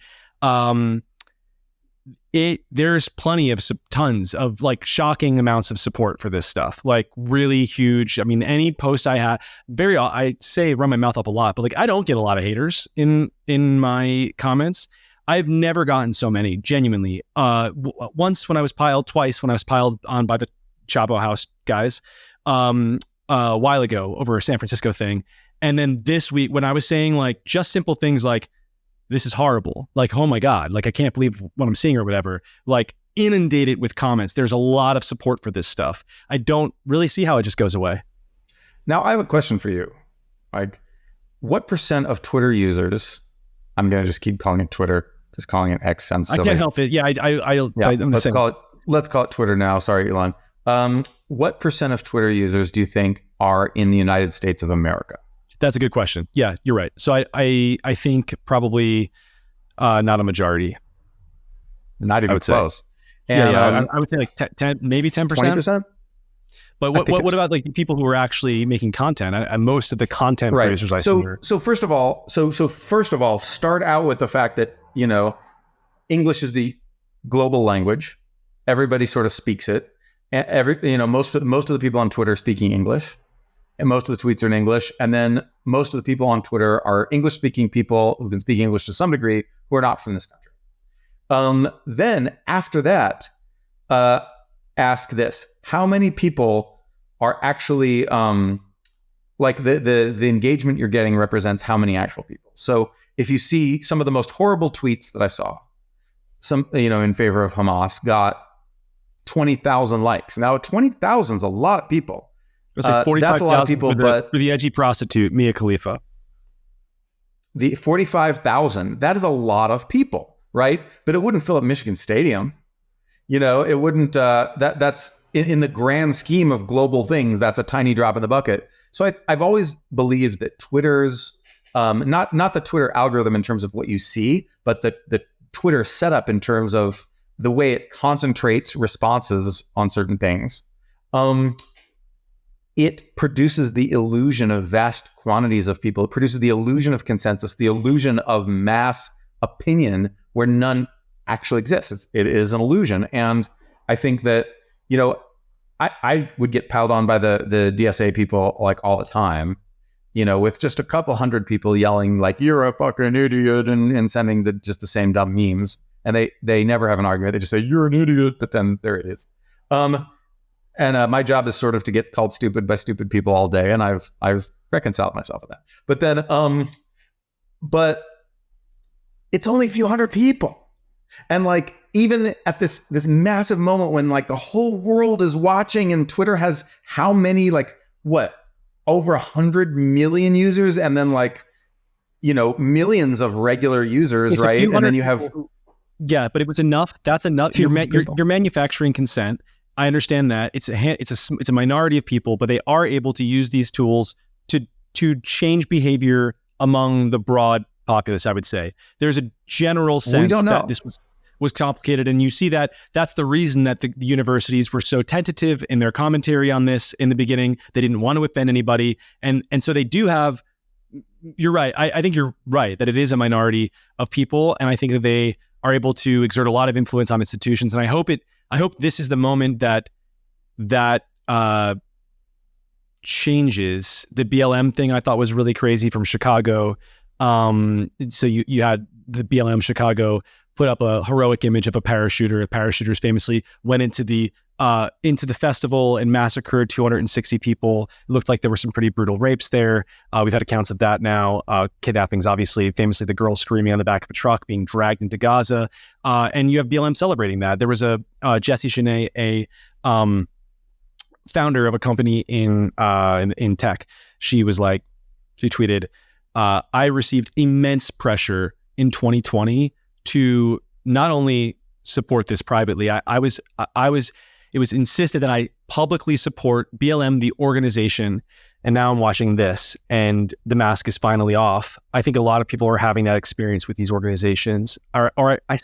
there's plenty of tons of like shocking amounts of support for this stuff, like really huge. I mean, any post I have, I say run my mouth up a lot, but like I don't get a lot of haters in my comments. I've never gotten so many, genuinely. Once when I was piled, twice when I was piled on by the Chapo House guys, a while ago over a San Francisco thing. And then this week when I was saying like just simple things like, this is horrible. Like, oh my God, like I can't believe what I'm seeing or whatever, like inundated with comments. There's a lot of support for this stuff. I don't really see how it just goes away. Now I have a question for you. Like, what % of Twitter users, I'm going to just keep calling it Twitter because calling it X sounds silly. I can't help it. Yeah, let's call it Twitter now. Sorry, Elon. What % of Twitter users do you think are in the United States of America? That's a good question. Yeah, you're right. So I think probably not a majority. Not even close. And, I would say like 10, maybe 10%. 20%? But what about like the people who are actually making content? Most of the content producers I see are... So first of all, start out with the fact that, English is the global language. Everybody sort of speaks it. Most of the people on Twitter are speaking English. And most of the tweets are in English. And then most of the people on Twitter are English-speaking people who can speak English to some degree who are not from this country. Then after that, ask this. How many people are actually, like the engagement you're getting represents how many actual people? So if you see some of the most horrible tweets that I saw, some, in favor of Hamas got 20,000 likes. Now 20,000 is a lot of people. Like that's a lot of people, but for the edgy prostitute, Mia Khalifa. The 45,000, that is a lot of people, right? But it wouldn't fill up Michigan Stadium. It wouldn't, that's in the grand scheme of global things, that's a tiny drop in the bucket. So I've always believed that Twitter's, not the Twitter algorithm in terms of what you see, but the Twitter setup in terms of the way it concentrates responses on certain things, it produces the illusion of vast quantities of people. It produces the illusion of consensus, the illusion of mass opinion where none actually exists. It is an illusion. And I think that, I would get piled on by the DSA people like all the time, with just a couple hundred people yelling like, you're a fucking idiot, and sending just the same dumb memes. And they never have an argument. They just say, you're an idiot, but then there it is. And my job is sort of to get called stupid by stupid people all day, and I've reconciled myself with that. But then, but it's only a few hundred people, and like even at this massive moment when like the whole world is watching, and Twitter has how many, like what, over 100 million users, and then like millions of regular users, right? And then you have but it was enough. That's enough. You're manufacturing consent. I understand that it's a minority of people, but they are able to use these tools to change behavior among the broad populace. I would say there's a general sense that this was complicated, and you see that that's the reason that the universities were so tentative in their commentary on this in the beginning. They didn't want to offend anybody, and so they do have. You're right. I think you're right that it is a minority of people, and I think that they are able to exert a lot of influence on institutions, and I hope this is the moment that changes. The BLM thing I thought was really crazy from Chicago. So you had the BLM Chicago put up a heroic image of a parachuter. Parachuters famously went into the festival and massacred 260 people. It looked like there were some pretty brutal rapes there. We've had accounts of that now. Kidnappings, obviously, famously the girl screaming on the back of a truck being dragged into Gaza. And you have BLM celebrating that. There was a Jessie Chenet, a founder of a company in tech. She tweeted, I received immense pressure in 2020 to not only support this privately. It was insisted that I publicly support BLM, the organization, and now I'm watching this, and the mask is finally off. I think a lot of people are having that experience with these organizations. Or I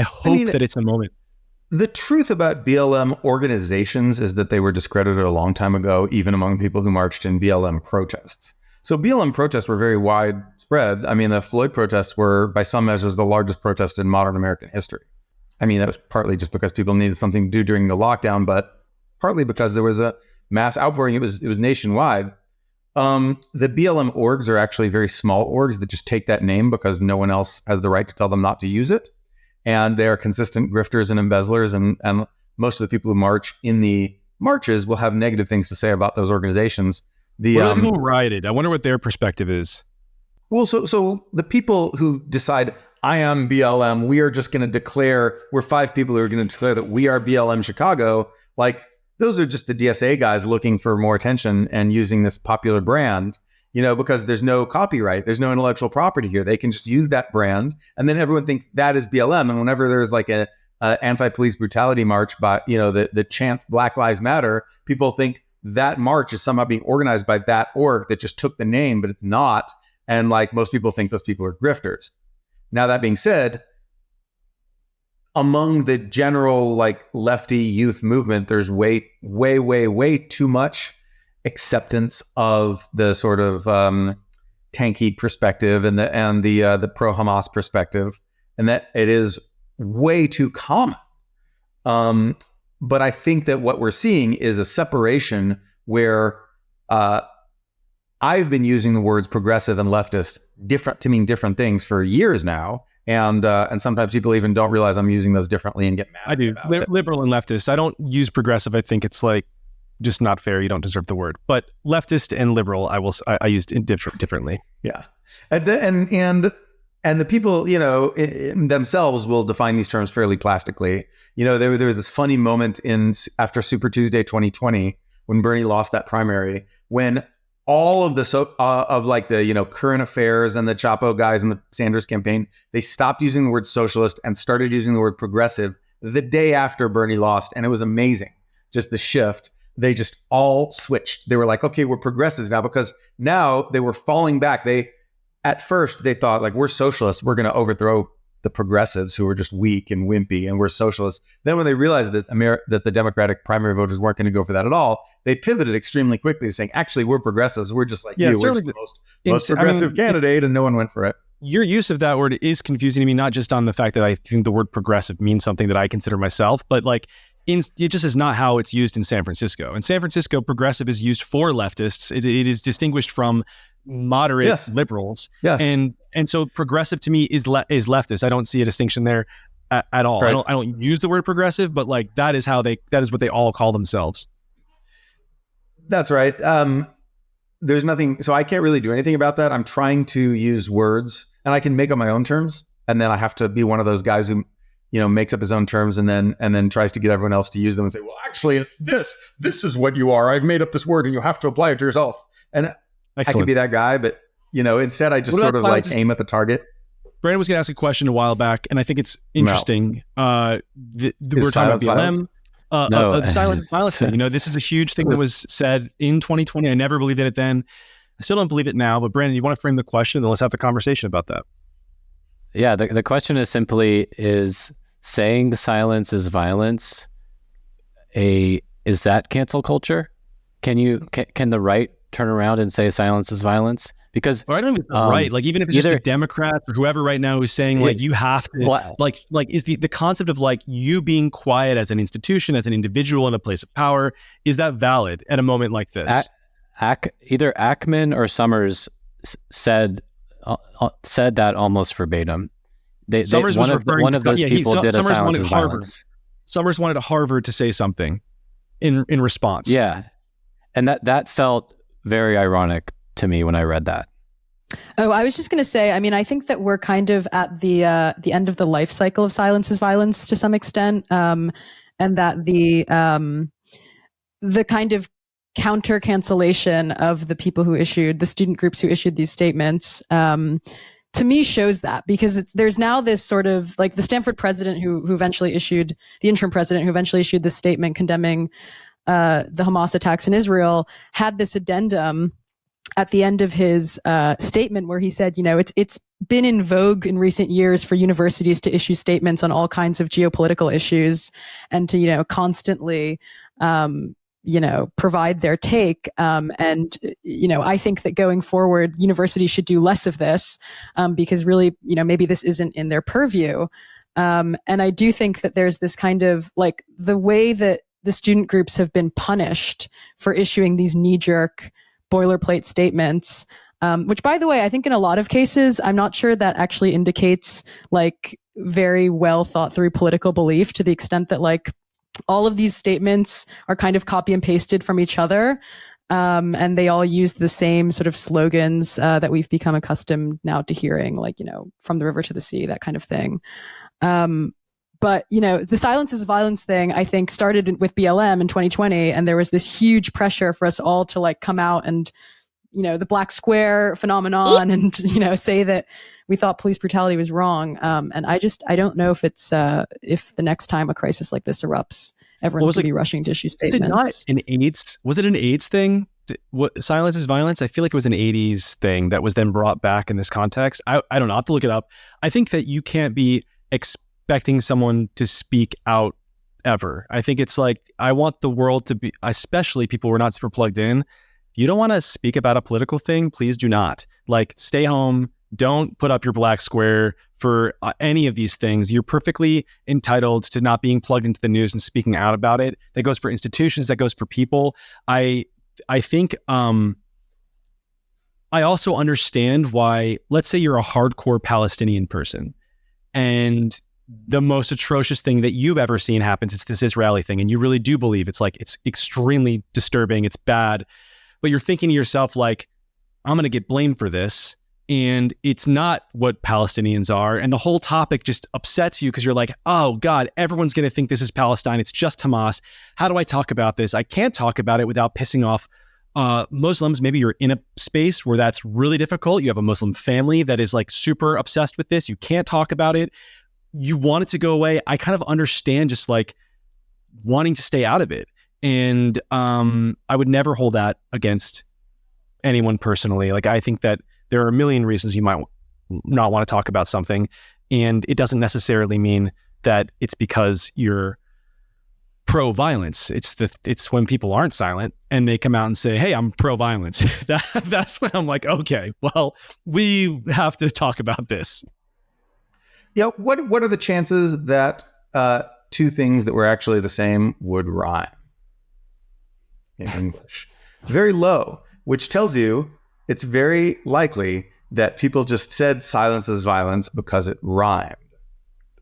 hope that it's a moment. The truth about BLM organizations is that they were discredited a long time ago, even among people who marched in BLM protests. So BLM protests were very widespread. I mean, the Floyd protests were, by some measures, the largest protest in modern American history. I mean, that was partly just because people needed something to do during the lockdown, but partly because there was a mass outpouring. It was nationwide. The BLM orgs are actually very small orgs that just take that name because no one else has the right to tell them not to use it. And they are consistent grifters and embezzlers. And most of the people who march in the marches will have negative things to say about those organizations. What are the people who rioted? I wonder what their perspective is. Well, so the people who decide, I am BLM, we are just going to declare, we're 5 people who are going to declare that we are BLM Chicago, like those are just the DSA guys looking for more attention and using this popular brand, because there's no copyright, there's no intellectual property here. They can just use that brand, and then everyone thinks that is BLM. And whenever there's like a anti-police brutality march by, the chants Black Lives Matter, people think that march is somehow being organized by that org that just took the name, but it's not. And like most people think those people are grifters. Now, that being said, among the general like lefty youth movement, there's way, way, way, way too much acceptance of the sort of tanky perspective and the pro-Hamas perspective, and that it is way too common. But I think that what we're seeing is a separation where I've been using the words progressive and leftist to mean different things for years now, and sometimes people even don't realize I'm using those differently and get mad. I do. Liberal and leftist. I don't use progressive. I think it's like just not fair. You don't deserve the word. But leftist and liberal, I used differently. Yeah, and the people themselves will define these terms fairly plastically. There was this funny moment after Super Tuesday 2020 when Bernie lost that primary, when all of the current affairs and the Chapo guys and the Sanders campaign, they stopped using the word socialist and started using the word progressive the day after Bernie lost. And it was amazing. Just the shift. They just all switched. They were like, okay, we're progressives now, because now they were falling back. At first they thought like, we're socialists, we're going to overthrow the progressives who were just weak and wimpy and were socialists. Then when they realized that that the Democratic primary voters weren't going to go for that at all, they pivoted extremely quickly, saying, actually, we're progressives. We're just like you. We're just the most progressive candidate, and no one went for it. Your use of that word is confusing to me, not just on the fact that I think the word progressive means something that I consider myself, but like it just is not how it's used in San Francisco. In San Francisco, progressive is used for leftists. It is distinguished from moderate liberals. Yes. And so progressive to me is leftist. I don't see a distinction there at all. Right. I don't use the word progressive, but like that is what they all call themselves. That's right. There's nothing, so I can't really do anything about that. I'm trying to use words, and I can make up my own terms, and then I have to be one of those guys who, makes up his own terms and then tries to get everyone else to use them and say, well, actually, it's this. This is what you are. I've made up this word, and you have to apply it to yourself. And Excellent. I can be that guy, but instead I just sort of like aim at the target. Brandon was going to ask a question a while back, and I think it's interesting. We're talking about BLM. The silence is violence thing. This is a huge thing that was said in 2020. I never believed in it then. I still don't believe it now. But Brandon, you want to frame the question? Then let's have the conversation about that. Yeah, the question is simply, is saying the silence is violence is that cancel culture? Can the right turn around and say silence is violence? Because I don't even right. Like even if it's just the Democrats or whoever right now who's saying like you have to like is the concept of like you being quiet as an institution, as an individual in a place of power, is that valid at a moment like this? Either Ackman or Summers said that almost verbatim. Summers was referring one of those people did a silence is violence. Summers wanted Harvard to say something in response. Yeah, and that felt very ironic to me when I read that. Oh, I was just going to say, I mean, I think that we're kind of at the end of the life cycle of silence is violence to some extent, and that the kind of counter cancellation of the people who issued, the student groups who issued these statements, to me shows that, because there's now this sort of like the Stanford president who eventually issued, the interim president who eventually issued this statement condemning the Hamas attacks in Israel, had this addendum at the end of his statement where he said, it's been in vogue in recent years for universities to issue statements on all kinds of geopolitical issues and to, constantly, provide their take. I think that going forward, universities should do less of this because really, maybe this isn't in their purview. And I do think that there's this kind of like the way that the student groups have been punished for issuing these knee-jerk boilerplate statements, which, by the way, I think in a lot of cases, I'm not sure that actually indicates like very well thought through political belief, to the extent that like all of these statements are kind of copy and pasted from each other. And they all use the same sort of slogans that we've become accustomed now to hearing, like, from the river to the sea, that kind of thing. But, the silence is violence thing, I think, started with BLM in 2020. And there was this huge pressure for us all to like come out and, the black square phenomenon and, say that we thought police brutality was wrong. And I don't know if it's, if the next time a crisis like this erupts, everyone's going to be rushing to issue statements. Was it an AIDS thing? What silence is violence? I feel like it was an 80s thing that was then brought back in this context. I don't know. I have to look it up. I think that you can't be expecting someone to speak out ever. I think it's like, I want the world to be, especially people who are not super plugged in. You don't want to speak about a political thing, please do not. Like, stay home. Don't put up your black square for any of these things. You're perfectly entitled to not being plugged into the news and speaking out about it. That goes for institutions. That goes for people. I think I also understand why, let's say you're a hardcore Palestinian person and the most atrocious thing that you've ever seen happens. It's this Israeli thing. And you really do believe it's extremely disturbing. It's bad. But you're thinking to yourself, like, I'm going to get blamed for this. And it's not what Palestinians are. And the whole topic just upsets you because you're like, oh God, everyone's going to think this is Palestine. It's just Hamas. How do I talk about this? I can't talk about it without pissing off Muslims. Maybe you're in a space where that's really difficult. You have a Muslim family that is like super obsessed with this. You can't talk about it. You want it to go away. I kind of understand just like wanting to stay out of it. And I would never hold that against anyone personally. Like, I think that there are a million reasons you might not want to talk about something. And it doesn't necessarily mean that it's because you're pro-violence. It's when people aren't silent and they come out and say, hey, I'm pro-violence. That's when I'm like, okay, well, we have to talk about this. Yeah. What are the chances that two things that were actually the same would rhyme in English? Very low, which tells you it's very likely that people just said silence is violence because it rhymed.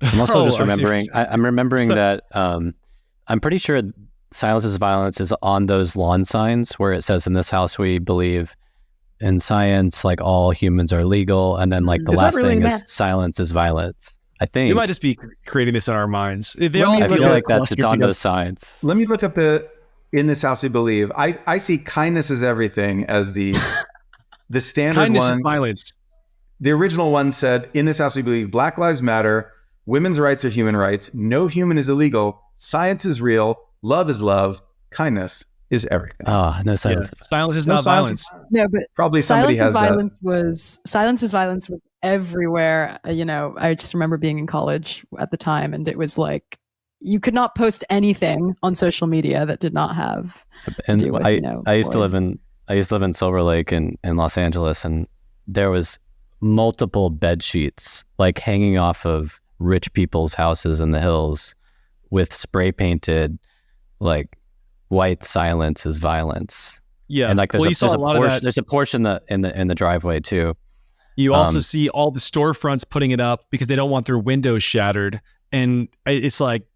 I'm also just remembering, I'm remembering that I'm pretty sure silence is violence is on those lawn signs where it says, in this house we believe in science, like all humans are legal. And then like the last thing is silence is violence. I think. We might just be creating this in our minds. I feel like it's on those signs. Let me look up in this house we believe. I see kindness is everything as the standard kindness one. Kindness is violence. The original one said, in this house we believe Black Lives Matter, women's rights are human rights, no human is illegal, science is real, love is love, kindness is everything. Oh, no silence. Yeah. Silence is not violence. No, but probably somebody has that. Silence is violence was everywhere. I just remember being in college at the time, and it was like you could not post anything on social media that did not have to do with, I used to live in Silver Lake in Los Angeles, and there was multiple bed sheets like hanging off of rich people's houses in the hills with spray painted like white silence is violence. Yeah. And like there's a portion in the driveway too. You also see all the storefronts putting it up because they don't want their windows shattered. And it's like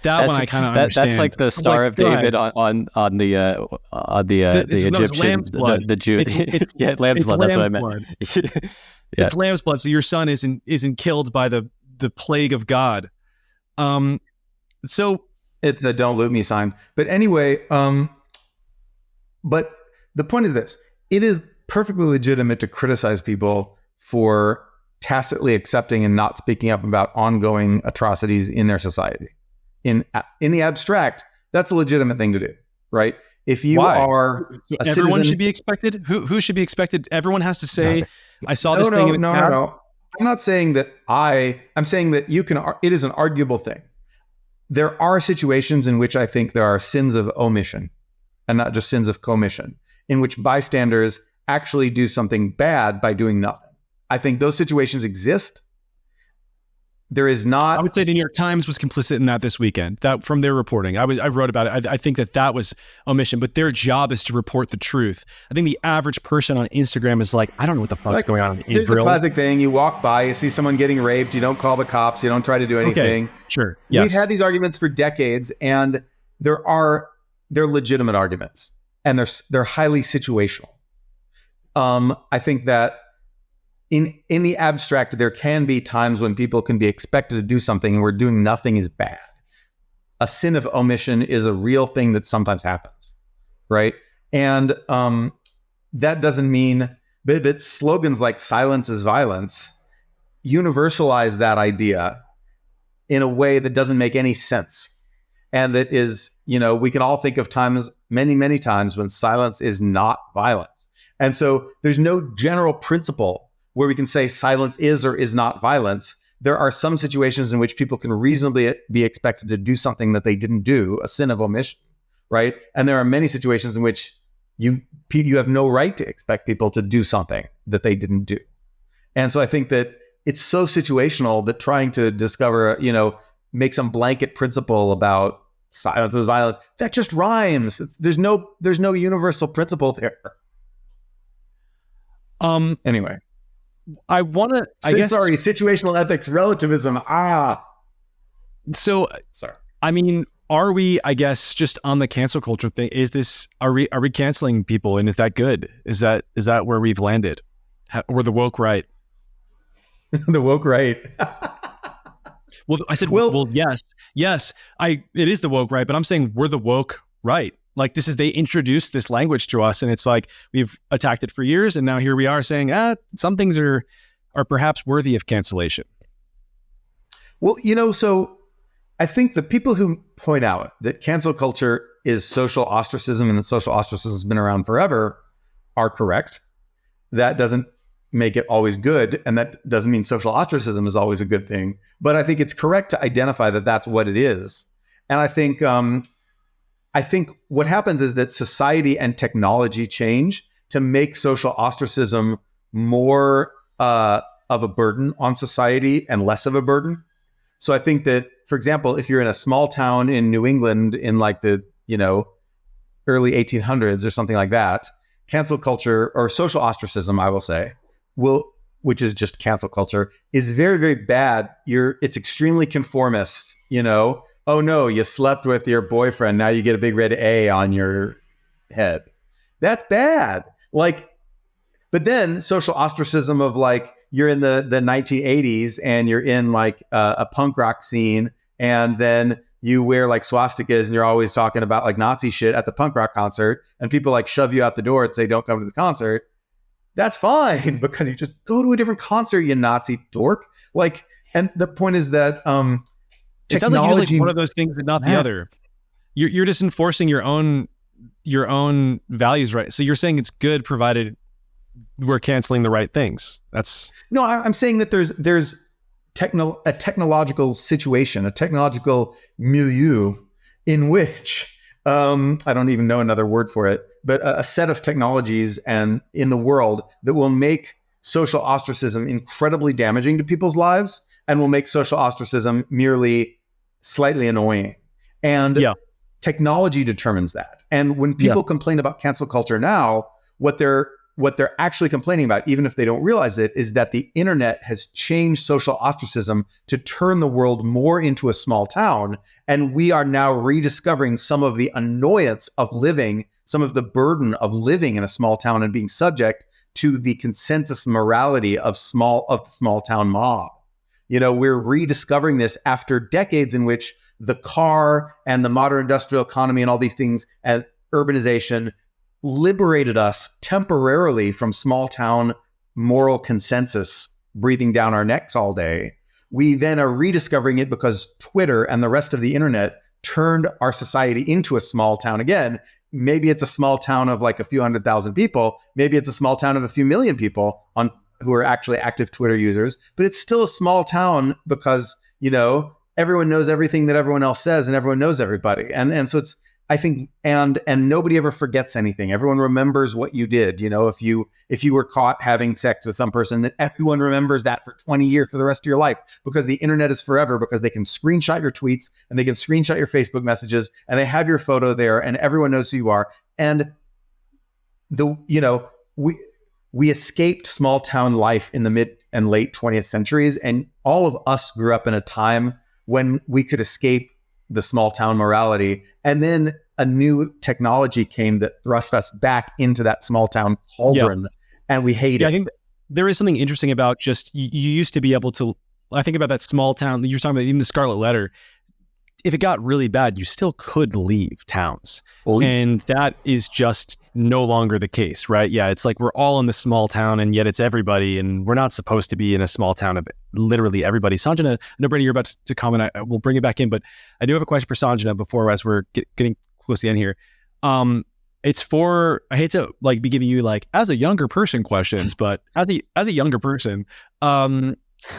that one I kind of understand. That's like the Star of David on the Egyptian, the Jew. Yeah, lamb's blood. That's what I meant. Yeah. It's lamb's blood. So your son isn't killed by the plague of God. So it's a don't loot me sign. But anyway, but the point is this: it is perfectly legitimate to criticize people for tacitly accepting and not speaking up about ongoing atrocities in their society. In the abstract, that's a legitimate thing to do, right? If you are a everyone citizen, should be expected. Who should be expected? Everyone has to say, "I saw this thing." And no. I'm not saying that I'm saying that you can. It is an arguable thing. There are situations in which I think there are sins of omission, and not just sins of commission, in which bystanders actually do something bad by doing nothing. I think those situations exist. There is not. I would say the New York Times was complicit in that this weekend. That from their reporting, I wrote about it. I think that was omission, but their job is to report the truth. I think the average person on Instagram is like, I don't know what the fuck's going on in Israel. There's the classic thing: you walk by, you see someone getting raped, you don't call the cops, you don't try to do anything. Okay, sure. Yes. We've had these arguments for decades, and they're legitimate arguments, and they're highly situational. I think that. In the abstract, there can be times when people can be expected to do something and where doing nothing is bad. A sin of omission is a real thing that sometimes happens, right? And that doesn't mean that slogans like silence is violence universalize that idea in a way that doesn't make any sense. And that is, we can all think of times, many, many times when silence is not violence. And so there's no general principle where we can say silence is or is not violence. There are some situations in which people can reasonably be expected to do something that they didn't do, a sin of omission, right? And there are many situations in which you have no right to expect people to do something that they didn't do. And so I think that it's so situational that trying to discover, make some blanket principle about silence is violence, that just rhymes. There's no universal principle there. Anyway. I want to, situational ethics, relativism. So, sorry. I mean, are we, I guess, just on the cancel culture thing, are we canceling people, and is that good? Is that where we've landed? We're the woke right. The woke right. Well, I said, well, yes, it is the woke right, but I'm saying we're the woke right. Like they introduced this language to us, and it's like we've attacked it for years, and now here we are saying, some things are perhaps worthy of cancellation. Well, so I think the people who point out that cancel culture is social ostracism and that social ostracism has been around forever are correct. That doesn't make it always good. And that doesn't mean social ostracism is always a good thing. But I think it's correct to identify that that's what it is. And I think what happens is that society and technology change to make social ostracism more of a burden on society and less of a burden. So I think that, for example, if you're in a small town in New England in like the, early 1800s or something like that, cancel culture or social ostracism, I will say, which is just cancel culture, is very, very bad. It's extremely conformist, Oh no, you slept with your boyfriend. Now you get a big red A on your head. That's bad. But then social ostracism of you're in the 1980s and you're in a punk rock scene, and then you wear swastikas and you're always talking about Nazi shit at the punk rock concert, and people shove you out the door and say, don't come to the concert. That's fine, because you just go to a different concert, you Nazi dork. And the point is that, it sounds like you're just one of those things and not the other. You're just enforcing your own values, right? So you're saying it's good provided we're canceling the right things. No, I'm saying that there's a technological situation, a technological milieu in which I don't even know another word for it, but a set of technologies and in the world that will make social ostracism incredibly damaging to people's lives and will make social ostracism merely slightly annoying. And technology determines that. And when people complain about cancel culture now, what they're actually complaining about, even if they don't realize it, is that the internet has changed social ostracism to turn the world more into a small town. And we are now rediscovering some of the annoyance of living, some of the burden of living in a small town and being subject to the consensus morality of the small town mob. We're rediscovering this after decades in which the car and the modern industrial economy and all these things and urbanization liberated us temporarily from small town moral consensus breathing down our necks all day. We then are rediscovering it because Twitter and the rest of the internet turned our society into a small town again. Maybe it's a small town of a few 100,000 people. Maybe it's a small town of a few million people who are actually active Twitter users, but it's still a small town because, everyone knows everything that everyone else says and everyone knows everybody. And so it's, I think, and nobody ever forgets anything. Everyone remembers what you did. If you were caught having sex with some person, then everyone remembers that for 20 years, for the rest of your life, because the internet is forever, because they can screenshot your tweets and they can screenshot your Facebook messages and they have your photo there and everyone knows who you are. And we escaped small town life in the mid and late 20th centuries. And all of us grew up in a time when we could escape the small town morality. And then a new technology came that thrust us back into that small town cauldron, and we hate it. I think there is something interesting about just, you used to be able to, I think about that small town, you're talking about even the Scarlet Letter. If it got really bad, you still could leave towns. And that is just no longer the case, right? Yeah, it's we're all in the small town and yet it's everybody, and we're not supposed to be in a small town of literally everybody. Sanjana, I know, Brady, you're about to comment. We'll bring it back in, but I do have a question for Sanjana before, as we're getting close to the end here. It's for, I hate to be giving you as a younger person questions, but as a younger person,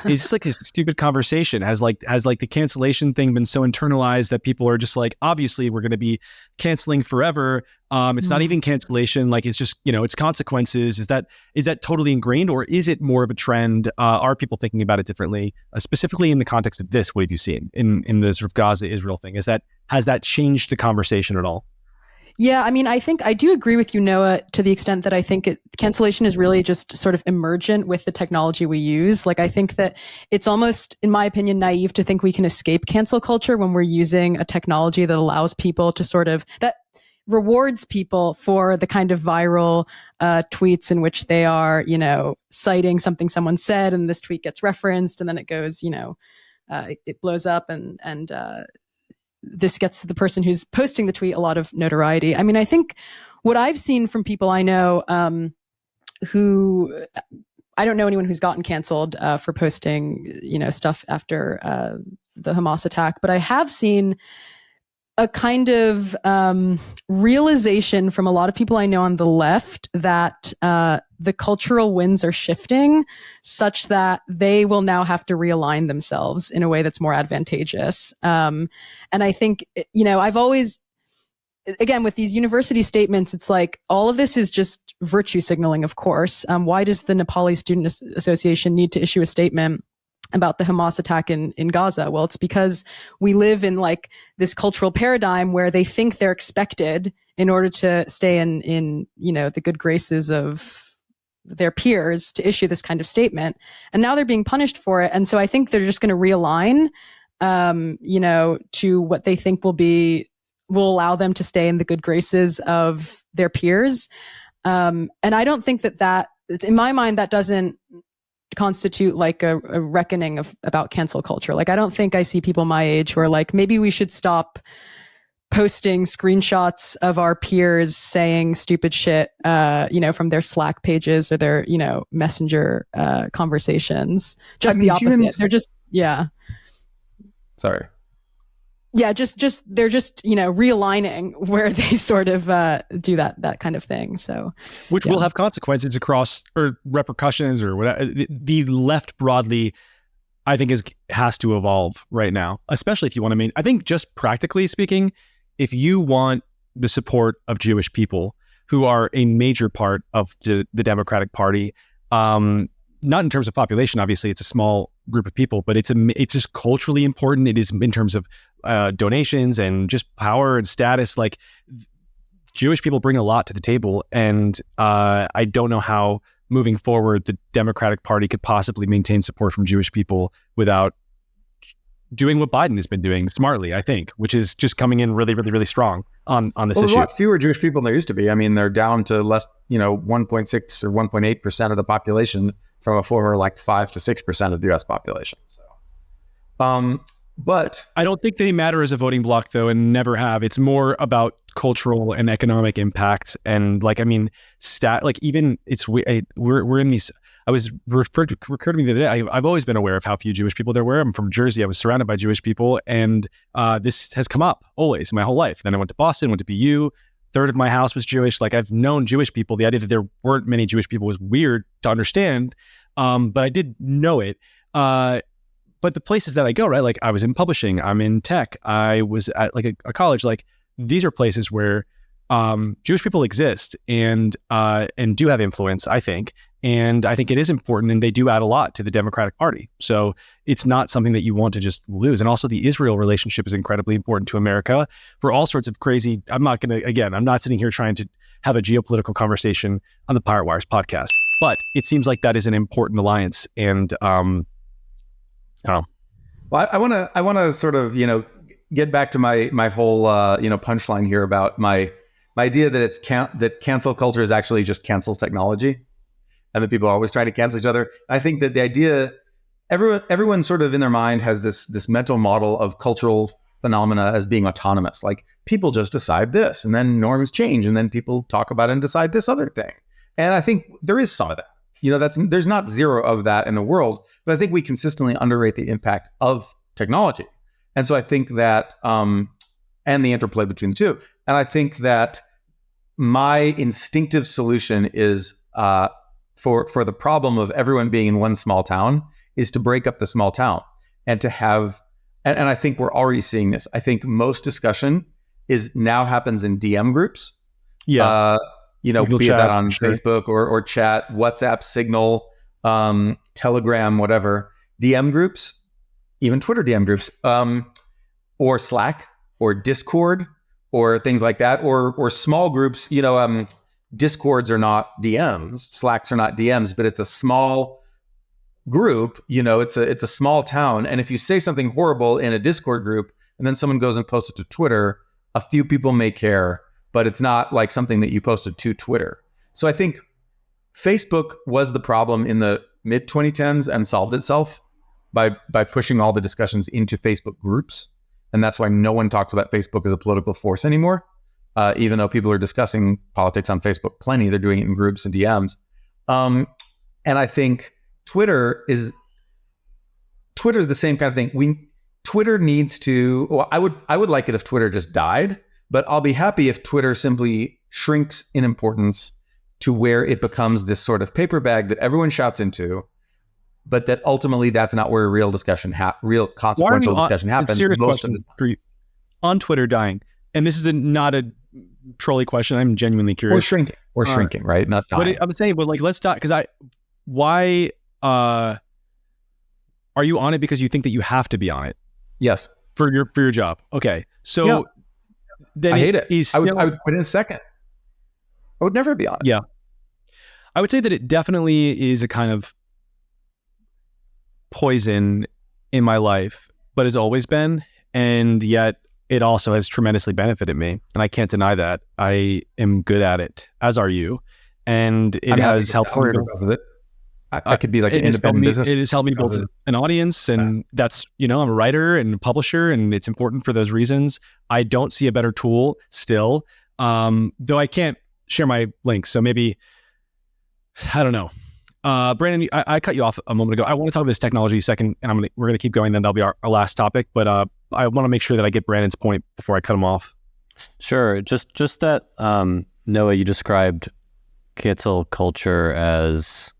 it's just a stupid conversation. Has the cancellation thing been so internalized that people are just obviously we're going to be canceling forever. It's not even cancellation. It's just, it's consequences. Is that totally ingrained, or is it more of a trend? Are people thinking about it differently? Specifically in the context of this, what have you seen in the sort of Gaza-Israel thing? Has that changed the conversation at all? Yeah, I mean, I think I do agree with you, Noah, to the extent that I think cancellation is really just sort of emergent with the technology we use. I think that it's almost, in my opinion, naive to think we can escape cancel culture when we're using a technology that allows people to that rewards people for the kind of viral tweets in which they are, citing something someone said, and this tweet gets referenced, and then it goes, it blows up, and this gets the person who's posting the tweet a lot of notoriety. I mean, I think what I've seen from people I know who, I don't know anyone who's gotten canceled for posting, stuff after the Hamas attack, but I have seen a kind of realization from a lot of people I know on the left that the cultural winds are shifting such that they will now have to realign themselves in a way that's more advantageous. And I think, I've always, again, with these university statements, it's like all of this is just virtue signaling, of course. Why does the Nepali Student Association need to issue a statement about the Hamas attack in Gaza? Well, it's because we live in like this cultural paradigm where they think they're expected in order to stay in the good graces of their peers to issue this kind of statement. And now they're being punished for it. And so I think they're just going to realign, to what they think will allow them to stay in the good graces of their peers. And I don't think that in my mind, that doesn't constitute like a reckoning about cancel culture. Like, I don't think I see people my age who are like, maybe we should stop posting screenshots of our peers saying stupid shit, from their Slack pages or their, messenger conversations. Just the opposite. They're just, Sorry. Yeah, they're just realigning where they sort of do that kind of thing. So, which will have consequences across or repercussions or whatever. The left broadly, I think, has to evolve right now, especially if you want to I think just practically speaking, if you want the support of Jewish people who are a major part of the Democratic Party, not in terms of population, obviously it's a small group of people, but it's just culturally important. It is in terms of donations and just power and status. Like, Jewish people bring a lot to the table, and I don't know how moving forward the Democratic Party could possibly maintain support from Jewish people without doing what Biden has been doing smartly, I think, which is just coming in really, really, really strong on this issue. There's a lot fewer Jewish people than there used to be. I mean, they're down to less, 1.6 or 1.8% of the population from a former 5 to 6% of the U.S. population. So, but I don't think they matter as a voting bloc, though, and never have. It's more about cultural and economic impact, and we're in these. I was occurred to me the other day. I've always been aware of how few Jewish people there were. I'm from Jersey. I was surrounded by Jewish people, and this has come up always my whole life. Then I went to Boston, went to BU. Third of my house was Jewish. Like, I've known Jewish people. The idea that there weren't many Jewish people was weird to understand, but I did know it. But the places that I go, right? Like, I was in publishing. I'm in tech. I was at a college. Like, these are places where Jewish people exist and do have influence, I think. And I think it is important, and they do add a lot to the Democratic Party. So it's not something that you want to just lose. And also the Israel relationship is incredibly important to America for all sorts of crazy. I'm not sitting here trying to have a geopolitical conversation on the Pirate Wires podcast, but it seems like that is an important alliance. And I don't know. Well, I want to sort of, get back to my whole, punchline here about my idea that that cancel culture is actually just cancel technology, and that people are always trying to cancel each other. I think that the idea, everyone sort of in their mind has this mental model of cultural phenomena as being autonomous. Like, people just decide this, and then norms change, and then people talk about it and decide this other thing. And I think there is some of that. There's not zero of that in the world, but I think we consistently underrate the impact of technology. And so I think that, and the interplay between the two. And I think that my instinctive solution is, for the problem of everyone being in one small town, is to break up the small town and to have, and I think we're already seeing this. I think most discussion now happens in DM groups. Yeah. Be it that on Facebook or chat, WhatsApp, Signal, Telegram, whatever, DM groups, even Twitter DM groups, or Slack or Discord or things like that, or small groups. Discords are not DMs, Slacks are not DMs, but it's a small group. It's a small town, and if you say something horrible in a Discord group and then someone goes and posts it to Twitter, a few people may care, but it's not like something that you posted to Twitter. So I think Facebook was the problem in the mid 2010s and solved itself by pushing all the discussions into Facebook groups. And that's why no one talks about Facebook as a political force anymore. Even though people are discussing politics on Facebook plenty, they're doing it in groups and DMs. And I think Twitter is the same kind of thing. Twitter needs to, well, I would like it if Twitter just died, but I'll be happy if Twitter simply shrinks in importance to where it becomes this sort of paper bag that everyone shouts into, but that ultimately that's not where real discussion, real consequential discussion happens. Serious most of question for you. On Twitter dying, and this is not a trolley question. I'm genuinely curious. Or shrinking, right? Not dying. But I'm saying, but like, let's talk, because why are you on it because you think that you have to be on it? Yes. For your job. Okay. So then I hate it. I would quit in a second. I would never be on it. Yeah. I would say that it definitely is a kind of poison in my life, but has always been. And yet it also has tremendously benefited me. And I can't deny that. I am good at it, as are you. And it has helped me. Because of it. I could be like an independent business. It has helped me build an audience. And that's, I'm a writer and a publisher, and it's important for those reasons. I don't see a better tool still, though I can't share my links. So maybe, I don't know. Brandon, I cut you off a moment ago. I want to talk about this technology second, and we're going to keep going. Then that'll be our last topic. But I want to make sure that I get Brandon's point before I cut him off. Sure. Just that, Noah, you described cancel culture as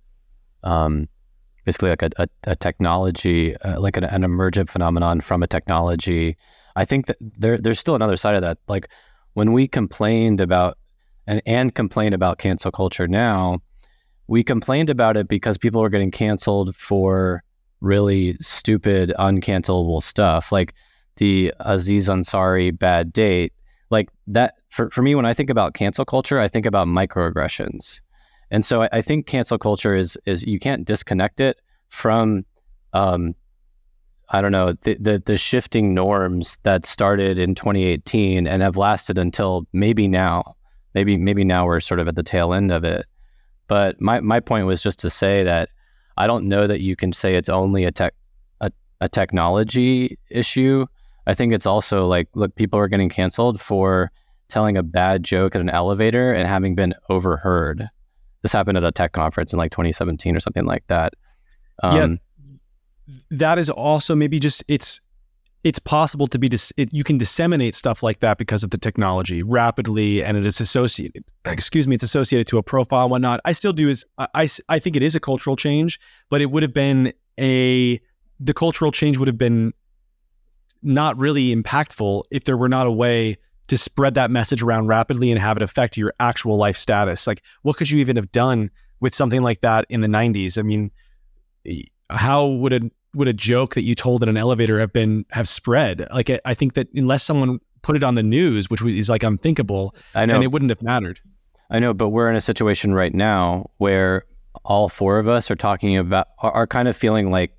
basically like a technology, like an emergent phenomenon from a technology. I think that there's still another side of that. Like when we complained about and complain about cancel culture now, we complained about it because people were getting canceled for really stupid, uncancelable stuff, like the Aziz Ansari bad date. Like that, for me, when I think about cancel culture, I think about microaggressions. And so I think cancel culture is you can't disconnect it from, I don't know, the shifting norms that started in 2018 and have lasted until maybe now. Maybe now we're sort of at the tail end of it. But my point was just to say that I don't know that you can say it's only a technology issue. I think it's also like, look, people are getting canceled for telling a bad joke at an elevator and having been overheard. This happened at a tech conference in like 2017 or something like that. That is also maybe just it's possible to be you can disseminate stuff like that because of the technology rapidly, and it is associated. It's associated to a profile and whatnot. I still do I think it is a cultural change, but it would have been the cultural change would have been not really impactful if there were not a way to spread that message around rapidly and have it affect your actual life status. Like, what could you even have done with something like that in the 90s? I mean, how would a joke that you told in an elevator have spread? Like, I think that unless someone put it on the news, which is like unthinkable, I know, and it wouldn't have mattered. I know, but we're in a situation right now where all four of us are kind of feeling like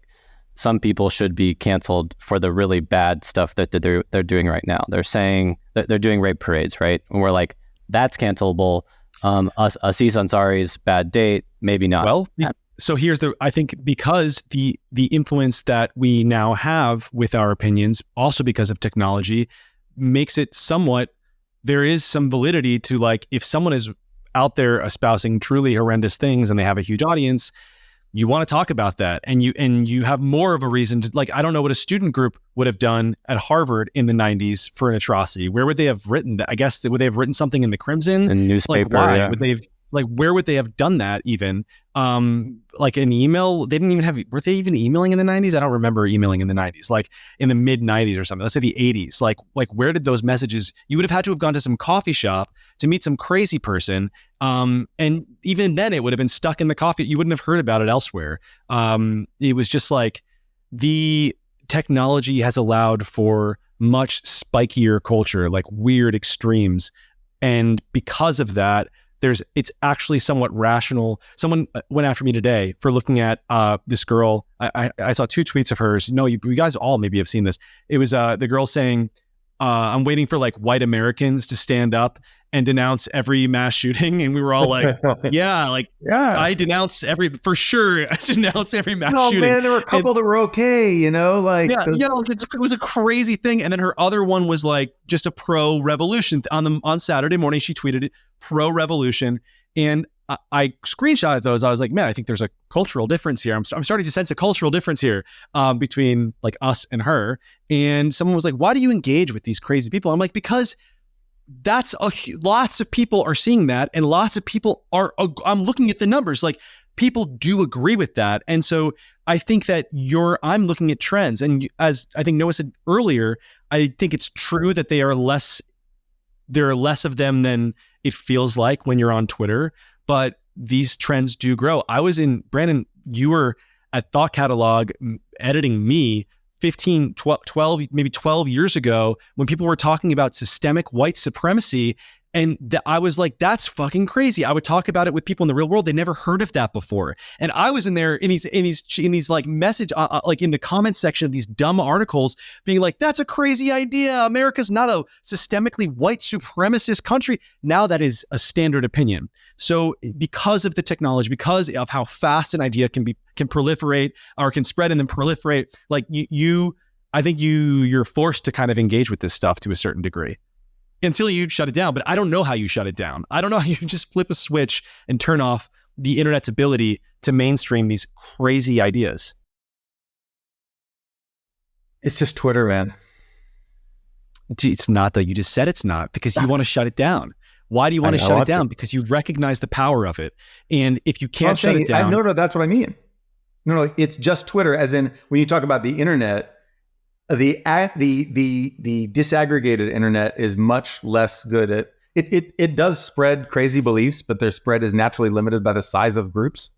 some people should be canceled for the really bad stuff that they're doing right now. They're saying that they're doing rape parades, right? And we're like, that's cancelable. Aziz Ansari's bad date, maybe not. Well, so I think because the influence that we now have with our opinions, also because of technology, makes it there is some validity to, like, if someone is out there espousing truly horrendous things and they have a huge audience, you want to talk about that, and you have more of a reason to, like, I don't know what a student group would have done at Harvard in the 90s for an atrocity. Where would they have written that? I guess, would they have written something in the Crimson? In newspaper, like, why? Yeah. Would they have, like, where would they have done that even? Like an email? They didn't even have, were they even emailing in the 90s? I don't remember emailing in the 90s, like in the mid 90s or something. Let's say the 80s. Like where did those messages, you would have had to have gone to some coffee shop to meet some crazy person. And even then it would have been stuck in the coffee. You wouldn't have heard about it elsewhere. It was just like the technology has allowed for much spikier culture, like weird extremes. And because of that, it's actually somewhat rational. Someone went after me today for looking at this girl. I saw two tweets of hers. No, you guys all maybe have seen this. It was the girl saying, I'm waiting for like white Americans to stand up and denounce every mass shooting. And we were all like, yeah, I denounce for sure. I denounce every mass shooting. Man, there were a couple that were okay, like. It was a crazy thing. And then her other one was like just a pro-revolution. On Saturday morning, she tweeted it, pro-revolution. And I screenshotted those. I was like, man, I think there's a cultural difference here. I'm starting to sense a cultural difference here between like us and her. And someone was like, why do you engage with these crazy people? I'm like, because that's lots of people are seeing that, and lots of people are. I'm looking at the numbers, like people do agree with that, and so I think that I'm looking at trends, and as I think Noah said earlier, I think it's true that there are less of them than it feels like when you're on Twitter, but these trends do grow. Brandon, you were at Thought Catalog editing me 15, 12, maybe 12 years ago when people were talking about systemic white supremacy. And I was like, that's fucking crazy. I would talk about it with people in the real world. They never heard of that before. And I was in there in these like message, like in the comments section of these dumb articles being like, that's a crazy idea. America's not a systemically white supremacist country. Now that is a standard opinion. So because of the technology, because of how fast an idea can proliferate or can spread and then proliferate, like I think you're forced to kind of engage with this stuff to a certain degree. Until you shut it down. But I don't know how you shut it down. I don't know how you just flip a switch and turn off the internet's ability to mainstream these crazy ideas. It's just Twitter, man. It's not, though. You just said it's not because you want to shut it down. Why do you want to shut it down? Because you recognize the power of it. And if you can't shut it down... No, that's what I mean. No, it's just Twitter. As in, when you talk about the internet, the disaggregated internet is much less good at it does spread crazy beliefs, but their spread is naturally limited by the size of groups.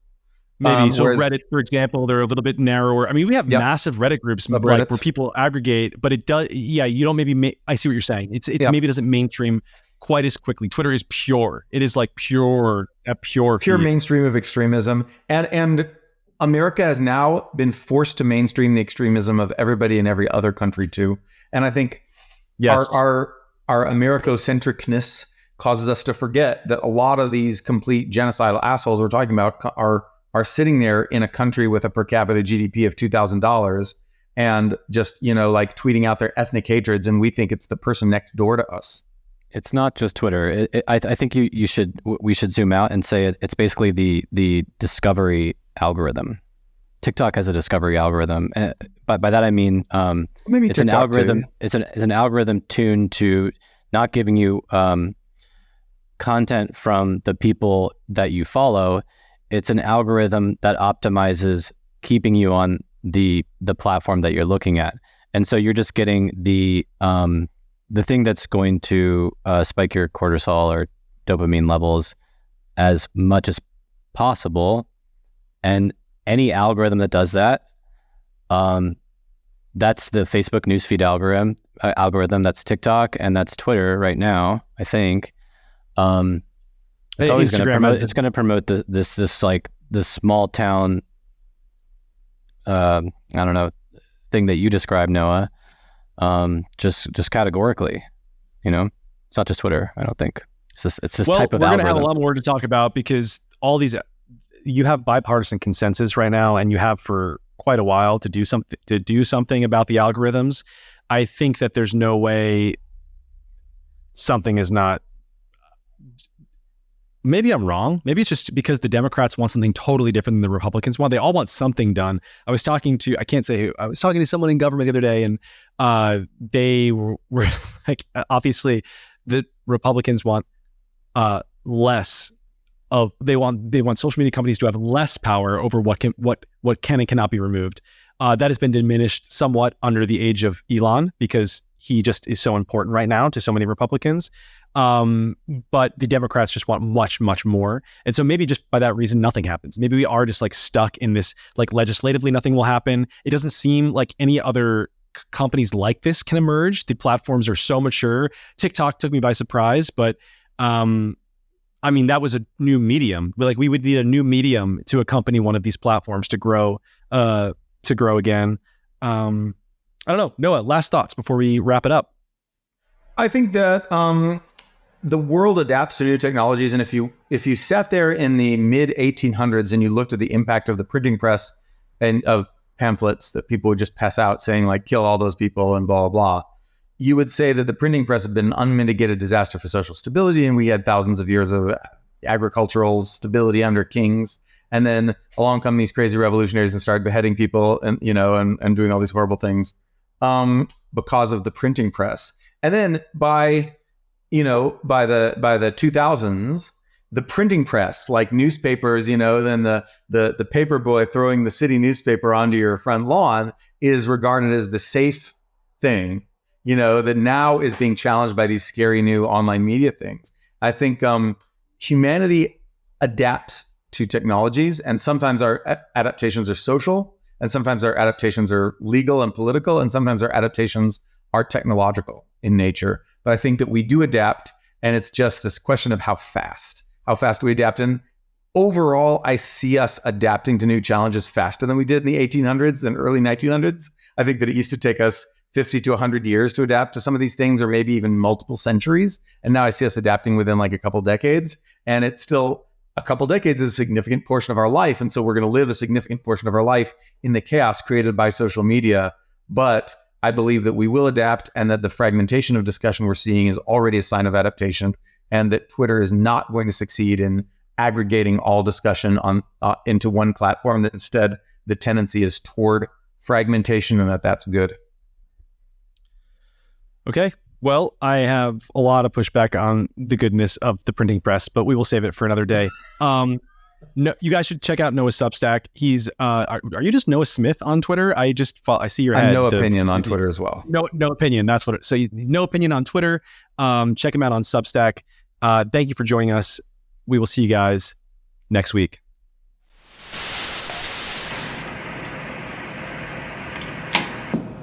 Maybe. So Reddit, for example, they're a little bit narrower. I mean, we have massive Reddit groups like, where people aggregate, but it does, you don't maybe, I see what you're saying. It's maybe doesn't mainstream quite as quickly. Twitter is pure. It is like pure mainstream of extremism. And America has now been forced to mainstream the extremism of everybody in every other country too. And I think our Americocentricness causes us to forget that a lot of these complete genocidal assholes we're talking about are sitting there in a country with a per capita GDP of $2,000 and just, like tweeting out their ethnic hatreds. And we think it's the person next door to us. It's not just Twitter. I think we should zoom out and say it's basically the discovery algorithm. TikTok has a discovery algorithm, but by that I mean maybe it's TikTok an algorithm. Too. It's an algorithm tuned to not giving you content from the people that you follow. It's an algorithm that optimizes keeping you on the platform that you're looking at, and so you're just getting the thing that's going to spike your cortisol or dopamine levels as much as possible. And any algorithm that does that, that's the Facebook newsfeed algorithm, that's TikTok, and that's Twitter right now, I think. It's always going to promote. It's going to promote this like this small town, I don't know, thing that you described, Noah. Just categorically, it's not just Twitter. I don't think it's this type of algorithm. We're going to have a lot more to talk about because all these, you have bipartisan consensus right now, and you have for quite a while to do something about the algorithms. I think that there's no way something is not. Maybe I'm wrong. Maybe it's just because the Democrats want something totally different than the Republicans want. They all want something done. I was talking to someone in government the other day, and they were like, obviously the Republicans want less of, they want social media companies to have less power over what can and cannot be removed. That has been diminished somewhat under the age of Elon because he just is so important right now to so many Republicans. But the Democrats just want much, much more. And so maybe just by that reason, nothing happens. Maybe we are just like stuck in this, like legislatively, nothing will happen. It doesn't seem like any other companies like this can emerge. The platforms are so mature. TikTok took me by surprise, but, I mean, that was a new medium. We would need a new medium to accompany one of these platforms to grow again. I don't know. Noah, last thoughts before we wrap it up. I think that, the world adapts to new technologies, and if you sat there in the mid 1800s and you looked at the impact of the printing press and of pamphlets that people would just pass out saying like kill all those people and blah blah blah, you would say that the printing press had been an unmitigated disaster for social stability, and we had thousands of years of agricultural stability under kings, and then along come these crazy revolutionaries and started beheading people and and doing all these horrible things because of the printing press. And then by by the 2000s, the printing press, like newspapers, then the paper boy throwing the city newspaper onto your front lawn is regarded as the safe thing, that now is being challenged by these scary new online media things. I think humanity adapts to technologies, and sometimes our adaptations are social, and sometimes our adaptations are legal and political, and sometimes our adaptations are technological in nature. But I think that we do adapt, and it's just this question of how fast do we adapt. And overall, I see us adapting to new challenges faster than we did in the 1800s and early 1900s. I think that it used to take us 50 to 100 years to adapt to some of these things, or maybe even multiple centuries. And now I see us adapting within like a couple decades. And it's still a couple decades is a significant portion of our life. And so we're going to live a significant portion of our life in the chaos created by social media. But I believe that we will adapt, and that the fragmentation of discussion we're seeing is already a sign of adaptation, and that Twitter is not going to succeed in aggregating all discussion on into one platform, that instead the tendency is toward fragmentation, and that's good. Okay. Well, I have a lot of pushback on the goodness of the printing press, but we will save it for another day. No, you guys should check out Noah's Substack. He's are you just Noah Smith on Twitter? I see your head. I'm No Opinion on Twitter as well. No opinion. That's what. No Opinion on Twitter. Check him out on Substack. Thank you for joining us. We will see you guys next week.